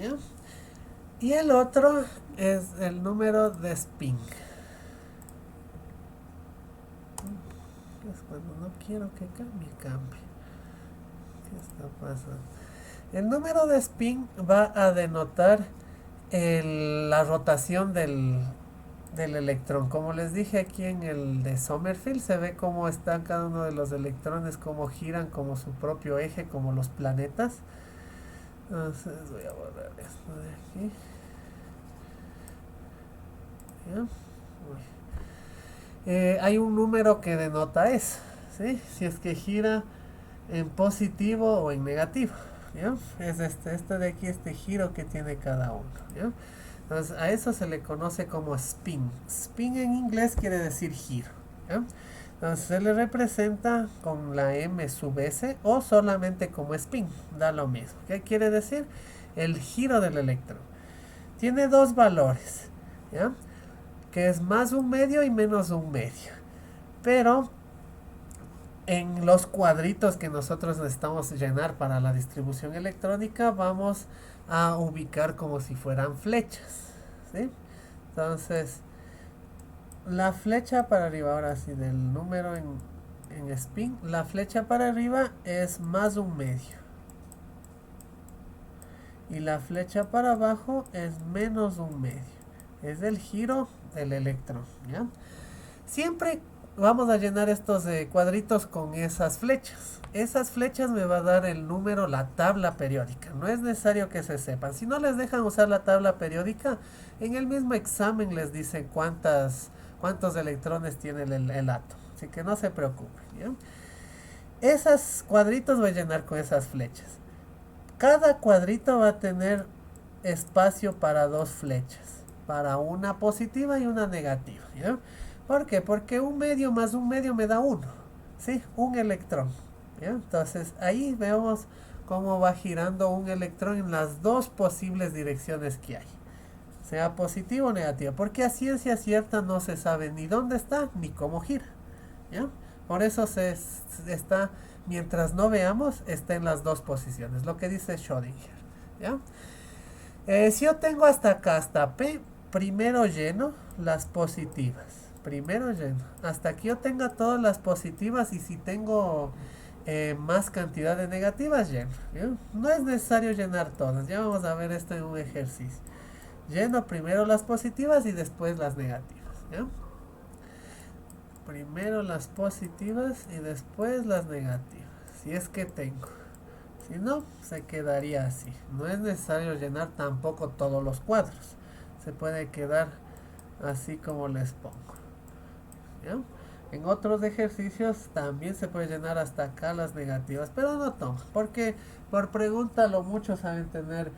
[SPEAKER 1] ¿Ya? Y el otro es el número de spin. Es cuando no quiero que cambie. ¿Qué está pasando? El número de spin va a denotar la rotación del electrón. Como les dije aquí en el de Sommerfeld, se ve cómo están cada uno de los electrones, cómo giran como su propio eje, como los planetas. Entonces voy a borrar esto de aquí. Hay un número que denota eso, ¿sí? Si es que gira en positivo o en negativo, ¿ya? Es este de aquí, este giro que tiene cada uno, ¿ya? Entonces a eso se le conoce como spin. Spin en inglés quiere decir giro, ¿ya? Entonces se le representa con la M sub S o solamente como spin, da lo mismo. ¿Qué quiere decir? El giro del electrón. Tiene dos valores, ¿ya? que es más un medio y menos un medio. Pero en los cuadritos que nosotros necesitamos llenar para la distribución electrónica vamos a ubicar como si fueran flechas, ¿sí? Entonces, la flecha para arriba, ahora sí, del número en spin, la flecha para arriba es más un medio. Y la flecha para abajo es menos un medio. Es el giro del electrón, ¿ya? Siempre vamos a llenar estos cuadritos con esas flechas. Esas flechas me va a dar el número, la tabla periódica. No es necesario que se sepan. Si no les dejan usar la tabla periódica, en el mismo examen les dicen cuántos electrones tiene el átomo. Así que no se preocupen, ¿ya? Esos cuadritos voy a llenar con esas flechas. Cada cuadrito va a tener espacio para dos flechas. Para una positiva y una negativa, ¿ya? ¿Por qué? Porque un medio más un medio me da uno, ¿sí? Un electrón, ¿ya? Entonces ahí vemos cómo va girando un electrón en las dos posibles direcciones que hay, sea positivo o negativa, porque a ciencia cierta no se sabe ni dónde está ni cómo gira, ¿ya? Por eso está, mientras no veamos, está en las dos posiciones, lo que dice Schrödinger, ¿ya? Si yo tengo hasta acá, hasta P, primero lleno las positivas. Primero lleno. Hasta aquí yo tenga todas las positivas y si tengo más cantidad de negativas, lleno, ¿ya? No es necesario llenar todas. Ya vamos a ver esto en un ejercicio. Lleno primero las positivas y después las negativas, ¿ya? Primero las positivas y después las negativas. Si es que tengo. Si no, se quedaría así. No es necesario llenar tampoco todos los cuadros. Se puede quedar así como les pongo, ¿ya? En otros ejercicios también se puede llenar hasta acá las negativas, pero no toma, porque por pregunta lo mucho saben tener.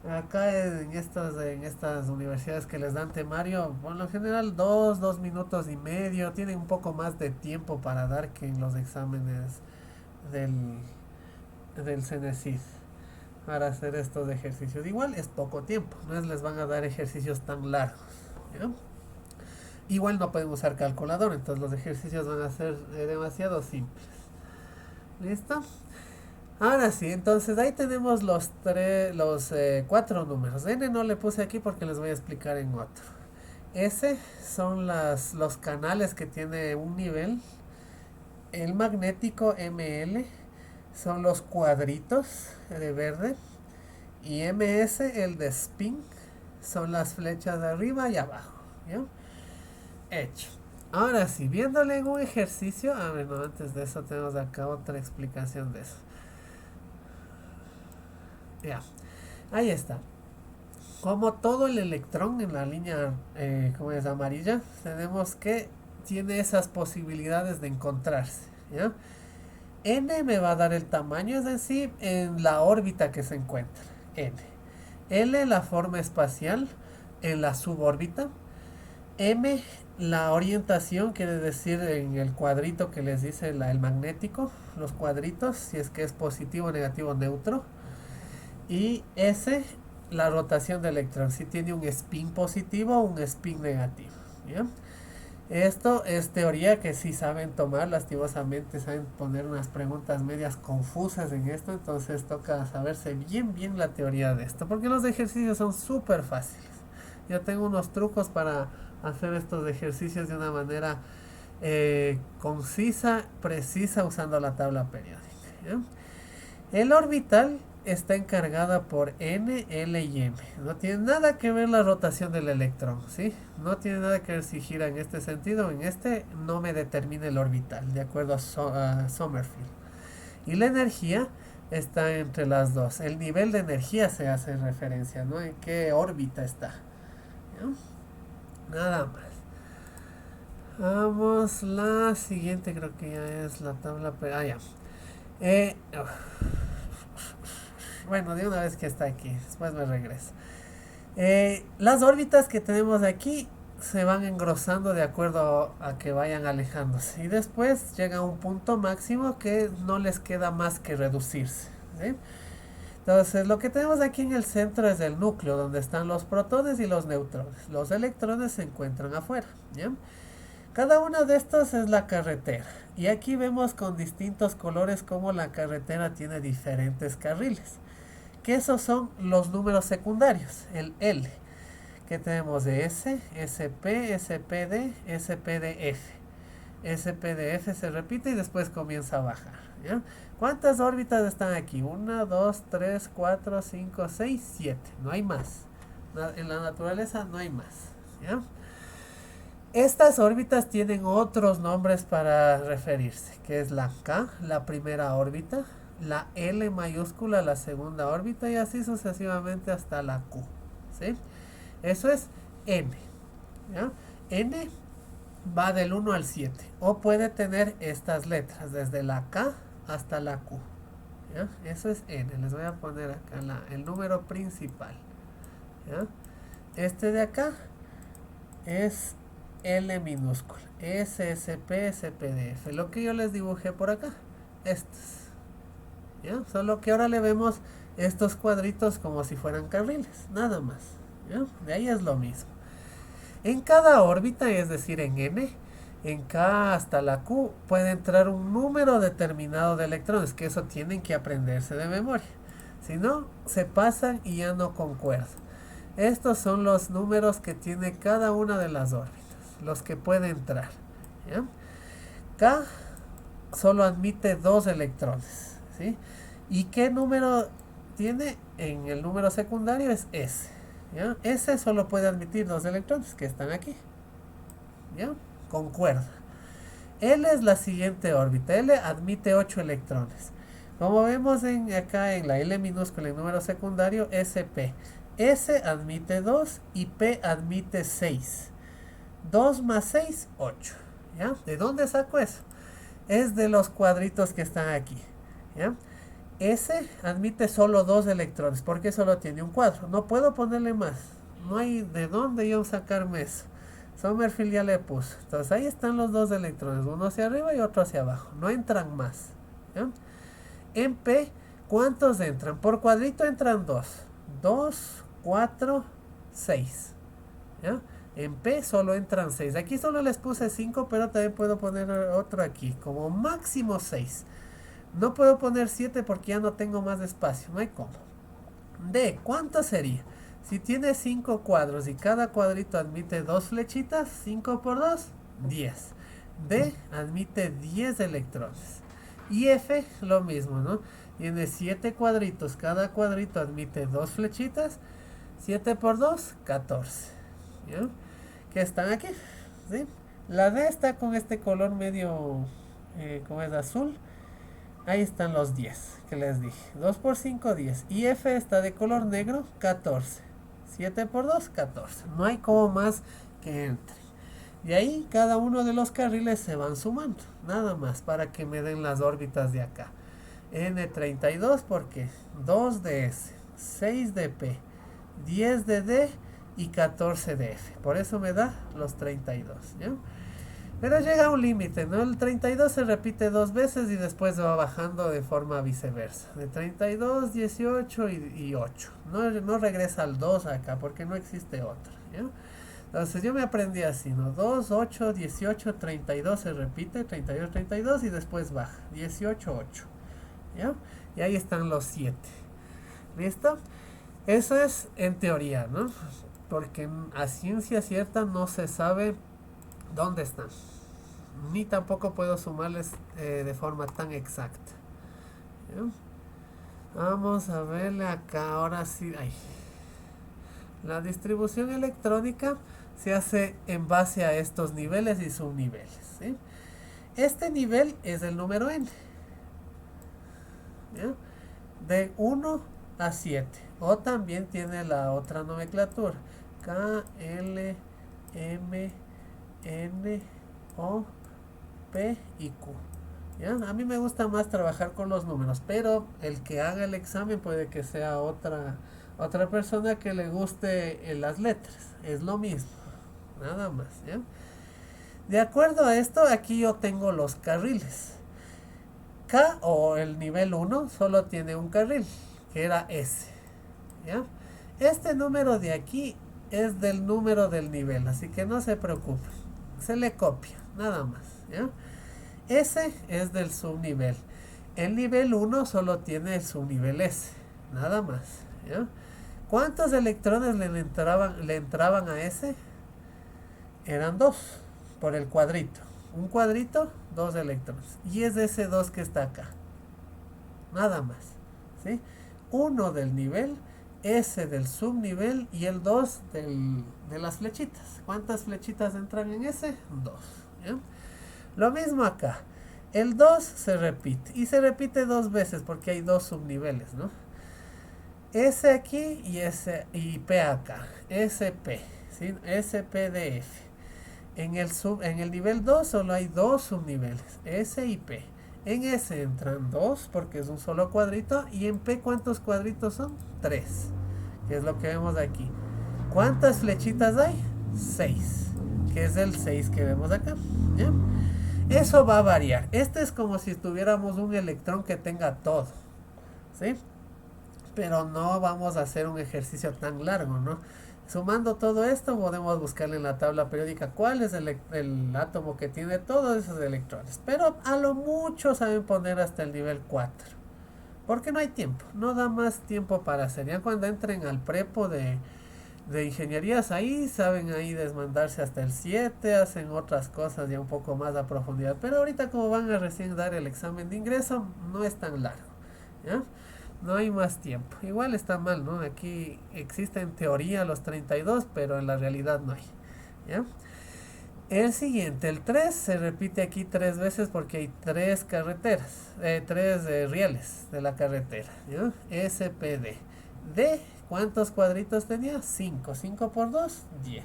[SPEAKER 1] Acá en estas universidades que les dan temario, por lo general 2 minutos y medio, tienen un poco más de tiempo para dar que en los exámenes del CENESID para hacer estos ejercicios. Igual es poco tiempo, no les van a dar ejercicios tan largos, ¿ya? Igual no pueden usar calculador, entonces los ejercicios van a ser demasiado simples. ¿Listo? Ahora sí, entonces ahí tenemos los cuatro números. N no le puse aquí porque les voy a explicar en otro. S son los canales que tiene un nivel. El magnético ML son los cuadritos de verde. Y MS, el de spin, son las flechas de arriba y abajo, ¿ya? Hecho. Ahora sí, viéndole en un ejercicio. A ver, no, antes de eso tenemos acá otra explicación de eso. Ya, ahí está. Como todo el electrón en la línea, como es amarilla, tenemos que tiene esas posibilidades de encontrarse, ¿ya? N me va a dar el tamaño, es decir, en la órbita que se encuentra. N. L, la forma espacial en la subórbita. M, la orientación, quiere decir en el cuadrito que les dice el magnético, los cuadritos, si es que es positivo, negativo, neutro. Y S, la rotación del electrón, si tiene un spin positivo o un spin negativo, ¿ya? Esto es teoría que sí saben tomar, lastimosamente saben poner unas preguntas medias confusas en esto, entonces toca saberse bien la teoría de esto, porque los ejercicios son súper fáciles. Yo tengo unos trucos para hacer estos ejercicios de una manera concisa, precisa, usando la tabla periódica, ¿ya? El orbital está encargada por N, L y M. No tiene nada que ver la rotación del electrón, ¿sí? No tiene nada que ver si gira en este sentido o en este. No me determina el orbital, de acuerdo a Sommerfeld. Y la energía está entre las dos. El nivel de energía se hace referencia, ¿no? En qué órbita está, ¿ya? Nada más. Vamos, la siguiente creo que ya es la tabla. Ya. Bueno, de una vez que está aquí, después me regreso. Las órbitas que tenemos aquí se van engrosando de acuerdo a que vayan alejándose. Y después llega un punto máximo que no les queda más que reducirse, ¿sí? Entonces, lo que tenemos aquí en el centro es el núcleo, donde están los protones y los neutrones. Los electrones se encuentran afuera, ¿ya? Cada uno de estos es la carretera. Y aquí vemos con distintos colores cómo la carretera tiene diferentes carriles. Que esos son los números secundarios, el L. Que tenemos de S, SP, SPD, SPDF. SPDF se repite y después comienza a bajar, ¿ya? ¿Cuántas órbitas están aquí? 1, 2, 3, 4, 5, 6, 7. No hay más. En la naturaleza no hay más, ¿ya? Estas órbitas tienen otros nombres para referirse, que es la K, la primera órbita, la L mayúscula, la segunda órbita, y así sucesivamente hasta la Q, ¿sí? Eso es N, ¿ya? N va del 1 al 7, o puede tener estas letras, desde la K hasta la Q, ¿ya? Eso es N. Les voy a poner acá el número principal, ¿ya? Este de acá es L minúscula, S, SP, SPDF, lo que yo les dibujé por acá, estos, ¿ya? Solo que ahora le vemos estos cuadritos como si fueran carriles, nada más, ¿ya? De ahí es lo mismo. En cada órbita, es decir, en N, en K hasta la Q, puede entrar un número determinado de electrones, que eso tienen que aprenderse de memoria. Si no, se pasan y ya no concuerdan. Estos son los números que tiene cada una de las órbitas, los que puede entrar, ¿ya? K solo admite 2 electrones, ¿sí? ¿Y qué número tiene? En el número secundario es S, ¿ya? S solo puede admitir 2 electrones, que están aquí, ¿ya? Concuerda. L es la siguiente órbita. L admite 8 electrones. Como vemos acá en la L minúscula en número secundario, SP. S admite 2 y P admite 6. 2 más 6, 8. ¿Ya? ¿De dónde saco eso? Es de los cuadritos que están aquí, ¿ya? S admite solo 2 electrones, porque solo tiene un cuadro. No puedo ponerle más. No hay de dónde yo sacarme eso. Sommerfeld ya le puso. Entonces ahí están los 2 electrones, uno hacia arriba y otro hacia abajo. No entran más, ¿ya? En P, ¿cuántos entran? Por cuadrito entran 2. 2, 4, 6. ¿Ya? En P solo entran 6. Aquí solo les puse 5, pero también puedo poner otro aquí. Como máximo 6. No puedo poner 7 porque ya no tengo más espacio. No hay cómo. D, ¿cuánto sería? Si tiene 5 cuadros y cada cuadrito admite 2 flechitas, 5 por 2, 10. D admite 10 electrones. Y F, lo mismo, ¿no? Tiene 7 cuadritos, cada cuadrito admite 2 flechitas, 7 por 2, 14. ¿Ya? Que están aquí, ¿sí? La D está con este color medio, como es azul. Ahí están los 10 que les dije. 2 por 5, 10. Y F está de color negro, 14. 7 por 2, 14. No hay como más que entre. Y ahí cada uno de los carriles se van sumando. Nada más para que me den las órbitas de acá. N32 porque 2 de S, 6 de P, 10 de D y 14 de F. Por eso me da los 32, ¿ya? Pero llega a un límite, ¿no? El 32 se repite 2 veces y después va bajando de forma viceversa. De 32, 18 y 8. No regresa al 2 acá porque no existe otro, ¿ya? Entonces yo me aprendí así, ¿no? 2, 8, 18, 32 se repite, 32, 32 y después baja. 18, 8. ¿Ya? Y ahí están los 7. ¿Listo? Eso es en teoría, ¿no? Porque a ciencia cierta no se sabe dónde están. Ni tampoco puedo sumarles de forma tan exacta. ¿Ya? Vamos a verle acá, ahora sí. Ay. La distribución electrónica se hace en base a estos niveles y subniveles, ¿sí? Este nivel es el número n, ¿ya? De 1 a 7. O también tiene la otra nomenclatura. K, L, M, N, O, P y Q. ¿Ya? A mí me gusta más trabajar con los números, pero el que haga el examen puede que sea otra persona que le guste las letras. Es lo mismo. Nada más, ¿ya? De acuerdo a esto, aquí yo tengo los carriles. K o el nivel 1 solo tiene un carril, que era S, ¿ya? Este número de aquí es del número del nivel, así que no se preocupen, se le copia, nada más, ¿ya? S es del subnivel. El nivel 1 solo tiene el subnivel S, nada más, ¿ya? ¿Cuántos electrones le entraban a S? Eran 2 por el cuadrito. Un cuadrito, 2 electrones. Y es ese 2 que está acá. Nada más, ¿sí? 1 del nivel, S del subnivel y el 2 de las flechitas. ¿Cuántas flechitas entran en S? 2, ¿ya? Lo mismo acá. El 2 se repite. Y se repite 2 veces porque hay 2 subniveles, ¿no? S aquí y S y P acá. SP, ¿sí? SPDF. En el nivel 2 solo hay 2 subniveles. S y P. En S entran 2 porque es un solo cuadrito. Y en P, ¿cuántos cuadritos son? 3. Que es lo que vemos aquí. ¿Cuántas flechitas hay? 6. Que es el 6 que vemos acá, ¿ya? Eso va a variar. Este es como si tuviéramos un electrón que tenga todo, ¿sí? Pero no vamos a hacer un ejercicio tan largo, ¿no? Sumando todo esto, podemos buscarle en la tabla periódica cuál es el átomo que tiene todos esos electrones. Pero a lo mucho saben poner hasta el nivel 4. Porque no hay tiempo, no da más tiempo para hacer. Ya cuando entren al prepo de ingenierías ahí, saben ahí desmandarse hasta el 7, hacen otras cosas ya un poco más a profundidad. Pero ahorita como van a recién dar el examen de ingreso, no es tan largo, ¿ya? No hay más tiempo. Igual está mal, ¿no? Aquí existe en teoría los 32, pero en la realidad no hay, ¿ya? El siguiente, el 3, se repite aquí 3 veces porque hay 3 carreteras, 3 rieles de la carretera, ¿ya? SPD. D, ¿cuántos cuadritos tenía? 5. 5 por 2, 10.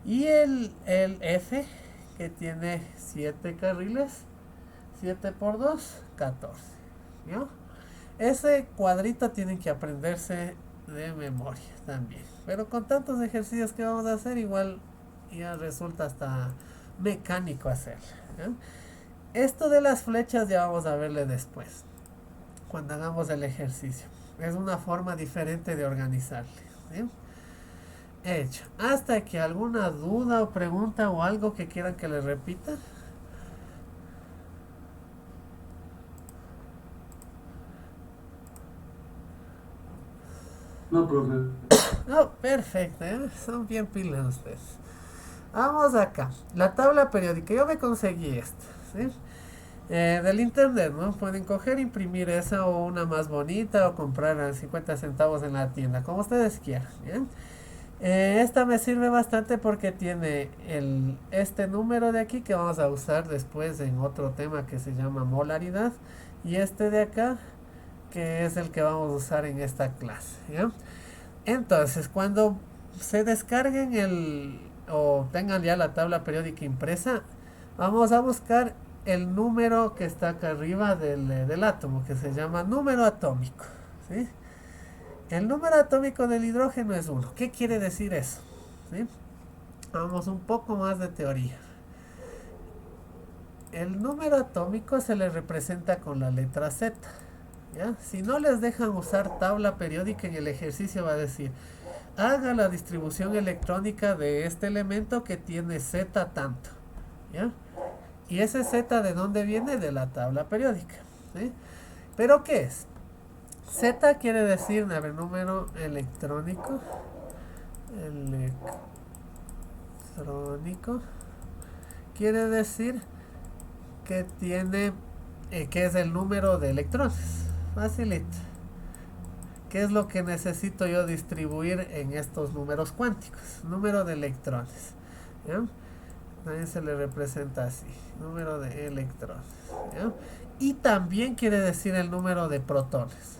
[SPEAKER 1] Y el F, que tiene 7 carriles, 7 por 2, 14. ¿Ya? Ese cuadrito tienen que aprenderse de memoria también. Pero con tantos ejercicios que vamos a hacer, igual ya resulta hasta mecánico hacerlo, ¿ya? Esto de las flechas ya vamos a verle después, cuando hagamos el ejercicio. Es una forma diferente de organizarle, ¿sí? Hecho. Hasta aquí, ¿alguna duda o pregunta o algo que quieran que les repita?
[SPEAKER 3] No, profe.
[SPEAKER 1] No, perfecto, ¿eh? Son bien pilas ustedes. Vamos acá. La tabla periódica. Yo me conseguí esta, ¿sí? Del internet, ¿no? Pueden coger, imprimir esa o una más bonita o comprar a 50 centavos en la tienda, como ustedes quieran, ¿bien? Esta me sirve bastante porque tiene este número de aquí que vamos a usar después en otro tema que se llama molaridad, y este de acá que es el que vamos a usar en esta clase, ¿ya? Entonces, cuando se descarguen o tengan ya la tabla periódica impresa, vamos a buscar el número que está acá arriba del átomo, que se llama número atómico, ¿sí? El número atómico del hidrógeno es 1. ¿Qué quiere decir eso? ¿Sí? Vamos un poco más de teoría. El número atómico se le representa con la letra Z, ¿ya? Si no les dejan usar tabla periódica en el ejercicio, va a decir: haga la distribución electrónica de este elemento que tiene Z tanto, ¿ya? Y ese Z, ¿de dónde viene? De la tabla periódica, ¿sí? ¿Pero qué es? Z quiere decir, a ver, número electrónico. Electrónico quiere decir que tiene, que es el número de electrones. Facilito. ¿Qué es lo que necesito yo distribuir en estos números cuánticos? Número de electrones, ¿ya? También se le representa así, número de electrones, ¿ya? Y también quiere decir el número de protones.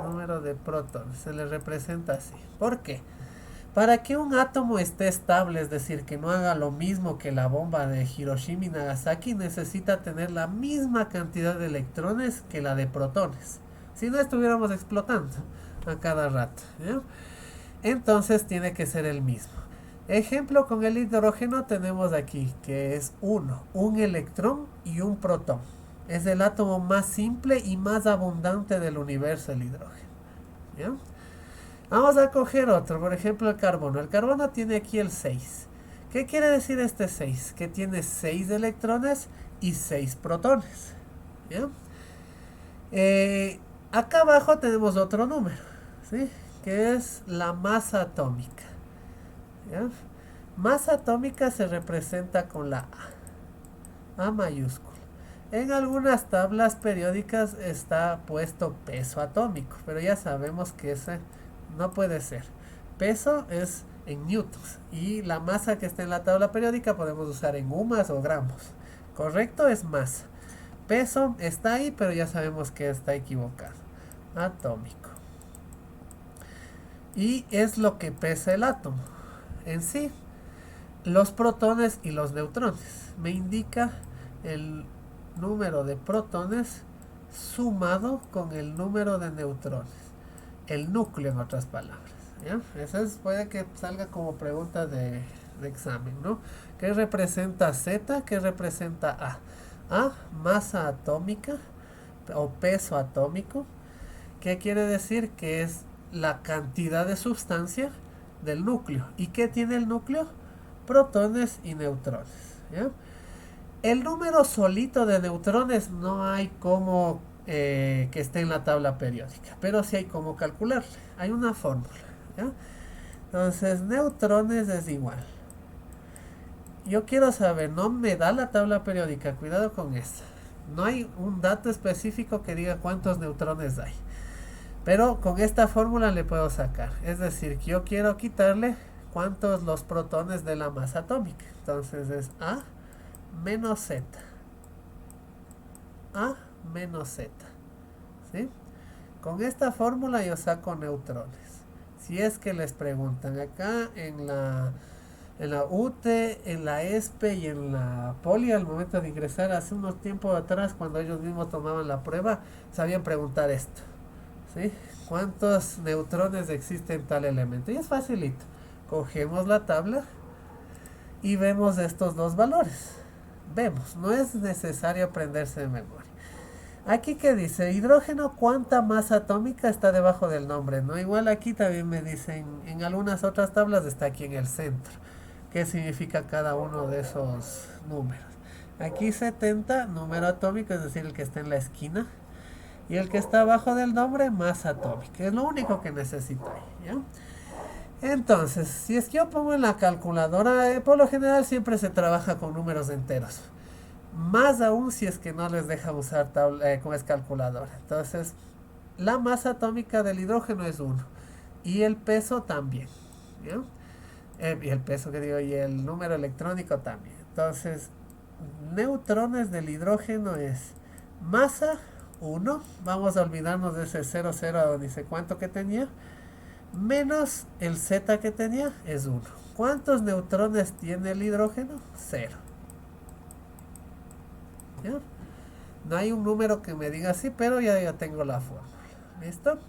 [SPEAKER 1] Número de protones se le representa así. ¿Por qué? Para que un átomo esté estable, es decir, que no haga lo mismo que la bomba de Hiroshima y Nagasaki, necesita tener la misma cantidad de electrones que la de protones. Si no, estuviéramos explotando a cada rato, ¿ya? Entonces tiene que ser el mismo. Ejemplo, con el hidrógeno tenemos aquí que es 1, un electrón y un protón. Es el átomo más simple y más abundante del universo, el hidrógeno. ¿Ya? Vamos a coger otro, por ejemplo el carbono. El carbono tiene aquí el 6. ¿Qué quiere decir este 6? Que tiene 6 electrones y 6 protones. ¿Ya? Acá abajo tenemos otro número, ¿sí? Que es la masa atómica. ¿Ya? Masa atómica se representa con la A mayúscula. En algunas tablas periódicas está puesto peso atómico, pero ya sabemos que ese no puede ser. Peso es en newtons y la masa que está en la tabla periódica podemos usar en UMAS o gramos. Correcto es masa. Peso está ahí, pero ya sabemos que está equivocado. Atómico. Y es lo que pesa el átomo en sí. Los protones y los neutrones. Me indica el número de protones sumado con el número de neutrones. El núcleo, en otras palabras. ¿Ya? Eso puede que salga como pregunta de examen, ¿no? ¿Qué representa Z? ¿Qué representa A? A, masa atómica o peso atómico. ¿Qué quiere decir? Que es la cantidad de sustancia del núcleo. ¿Y qué tiene el núcleo? Protones y neutrones. ¿Ya? El número solito de neutrones no hay como que esté en la tabla periódica, pero sí hay como calcularle. Hay una fórmula. ¿Ya? Entonces, neutrones es igual. Yo quiero saber, no me da la tabla periódica, cuidado con esto. No hay un dato específico que diga cuántos neutrones hay. Pero con esta fórmula le puedo sacar. Es decir, que yo quiero quitarle cuántos los protones de la masa atómica. Entonces es A menos Z. A menos Z. ¿Sí? Con esta fórmula yo saco neutrones. Si es que les preguntan acá en la UTE, en la ESPE y en la Poli, al momento de ingresar hace unos tiempos atrás, cuando ellos mismos tomaban la prueba, sabían preguntar esto. ¿Sí? ¿Cuántos neutrones existen en tal elemento? Y es facilito. Cogemos la tabla y vemos estos dos valores. Vemos, no es necesario aprenderse de memoria. Aquí que dice hidrógeno, ¿cuánta masa atómica está debajo del nombre? No, igual aquí también me dicen, en algunas otras tablas está aquí en el centro. ¿Qué significa cada uno de esos números? Aquí 70, número atómico, es decir, el que está en la esquina. Y el que está abajo del nombre, masa atómica. Es lo único que necesito ahí, ¿ya? Entonces, si es que yo pongo en la calculadora, por lo general siempre se trabaja con números enteros. Más aún si es que no les deja usar como es calculadora. Entonces, la masa atómica del hidrógeno es 1. Y el peso también, ¿ya? Y el peso que digo, y el número electrónico también. Entonces, neutrones del hidrógeno es masa 1, vamos a olvidarnos de ese 0, 0, ni sé cuánto que tenía, menos el Z que tenía es 1. ¿Cuántos neutrones tiene el hidrógeno? 0. ¿Ya? No hay un número que me diga así, pero ya tengo la fórmula. ¿Listo?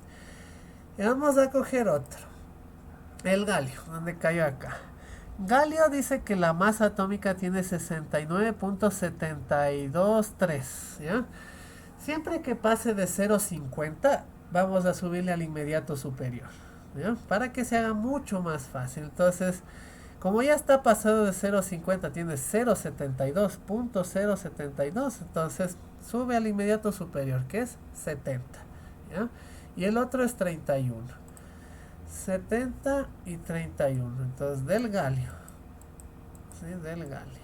[SPEAKER 1] Y vamos a coger otro. El galio, ¿dónde cayó acá? Galio dice que la masa atómica tiene 69.723, ¿ya? Siempre que pase de 0.50, vamos a subirle al inmediato superior, ¿ya? Para que se haga mucho más fácil. Entonces, como ya está pasado de 0.50, tiene 0.72.072, entonces sube al inmediato superior, que es 70, ¿ya? Y el otro es 31. 70 y 31. Entonces, del galio. ¿Sí? Del galio.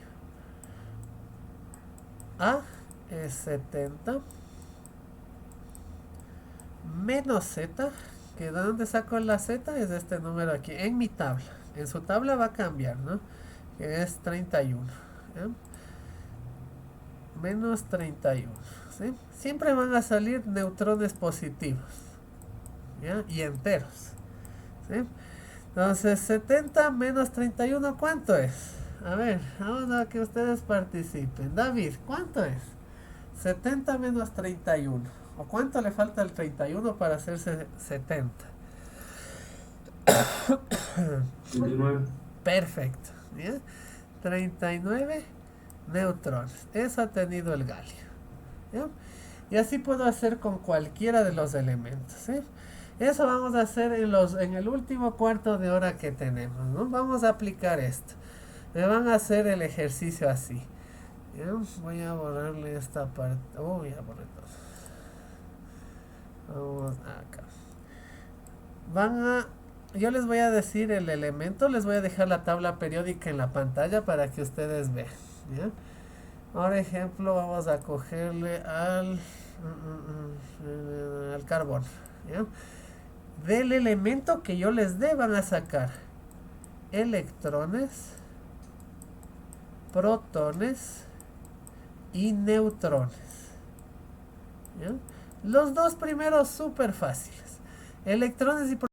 [SPEAKER 1] A es 70. Menos Z. ¿Que de dónde saco la Z? Es este número aquí. En mi tabla. En su tabla va a cambiar, ¿no? Que es 31. ¿Ya? Menos 31. ¿Sí? Siempre van a salir neutrones positivos. ¿Ya? Y enteros. ¿Sí? Entonces, 70 menos 31, ¿cuánto es? A ver, vamos a que ustedes participen. David, ¿cuánto es? 70 menos 31. ¿O cuánto le falta al 31 para hacerse 70?
[SPEAKER 3] 29.
[SPEAKER 1] Perfecto. ¿Ya? 39 neutrones. Eso ha tenido el galio. ¿ya? Y así puedo hacer con cualquiera de los elementos, ¿sí? Eso vamos a hacer en el último cuarto de hora que tenemos, ¿no? Vamos a aplicar esto. Me van a hacer el ejercicio así. ¿Ya? Voy a borrarle esta parte. Oh, ya borré todo. Vamos acá. Yo les voy a decir el elemento, les voy a dejar la tabla periódica en la pantalla para que ustedes vean, ¿ya? Por ejemplo, vamos a cogerle al carbón, ¿ya? Del elemento que yo les dé van a sacar electrones, protones y neutrones, ¿ya? Los dos primeros súper fáciles. Electrones y protones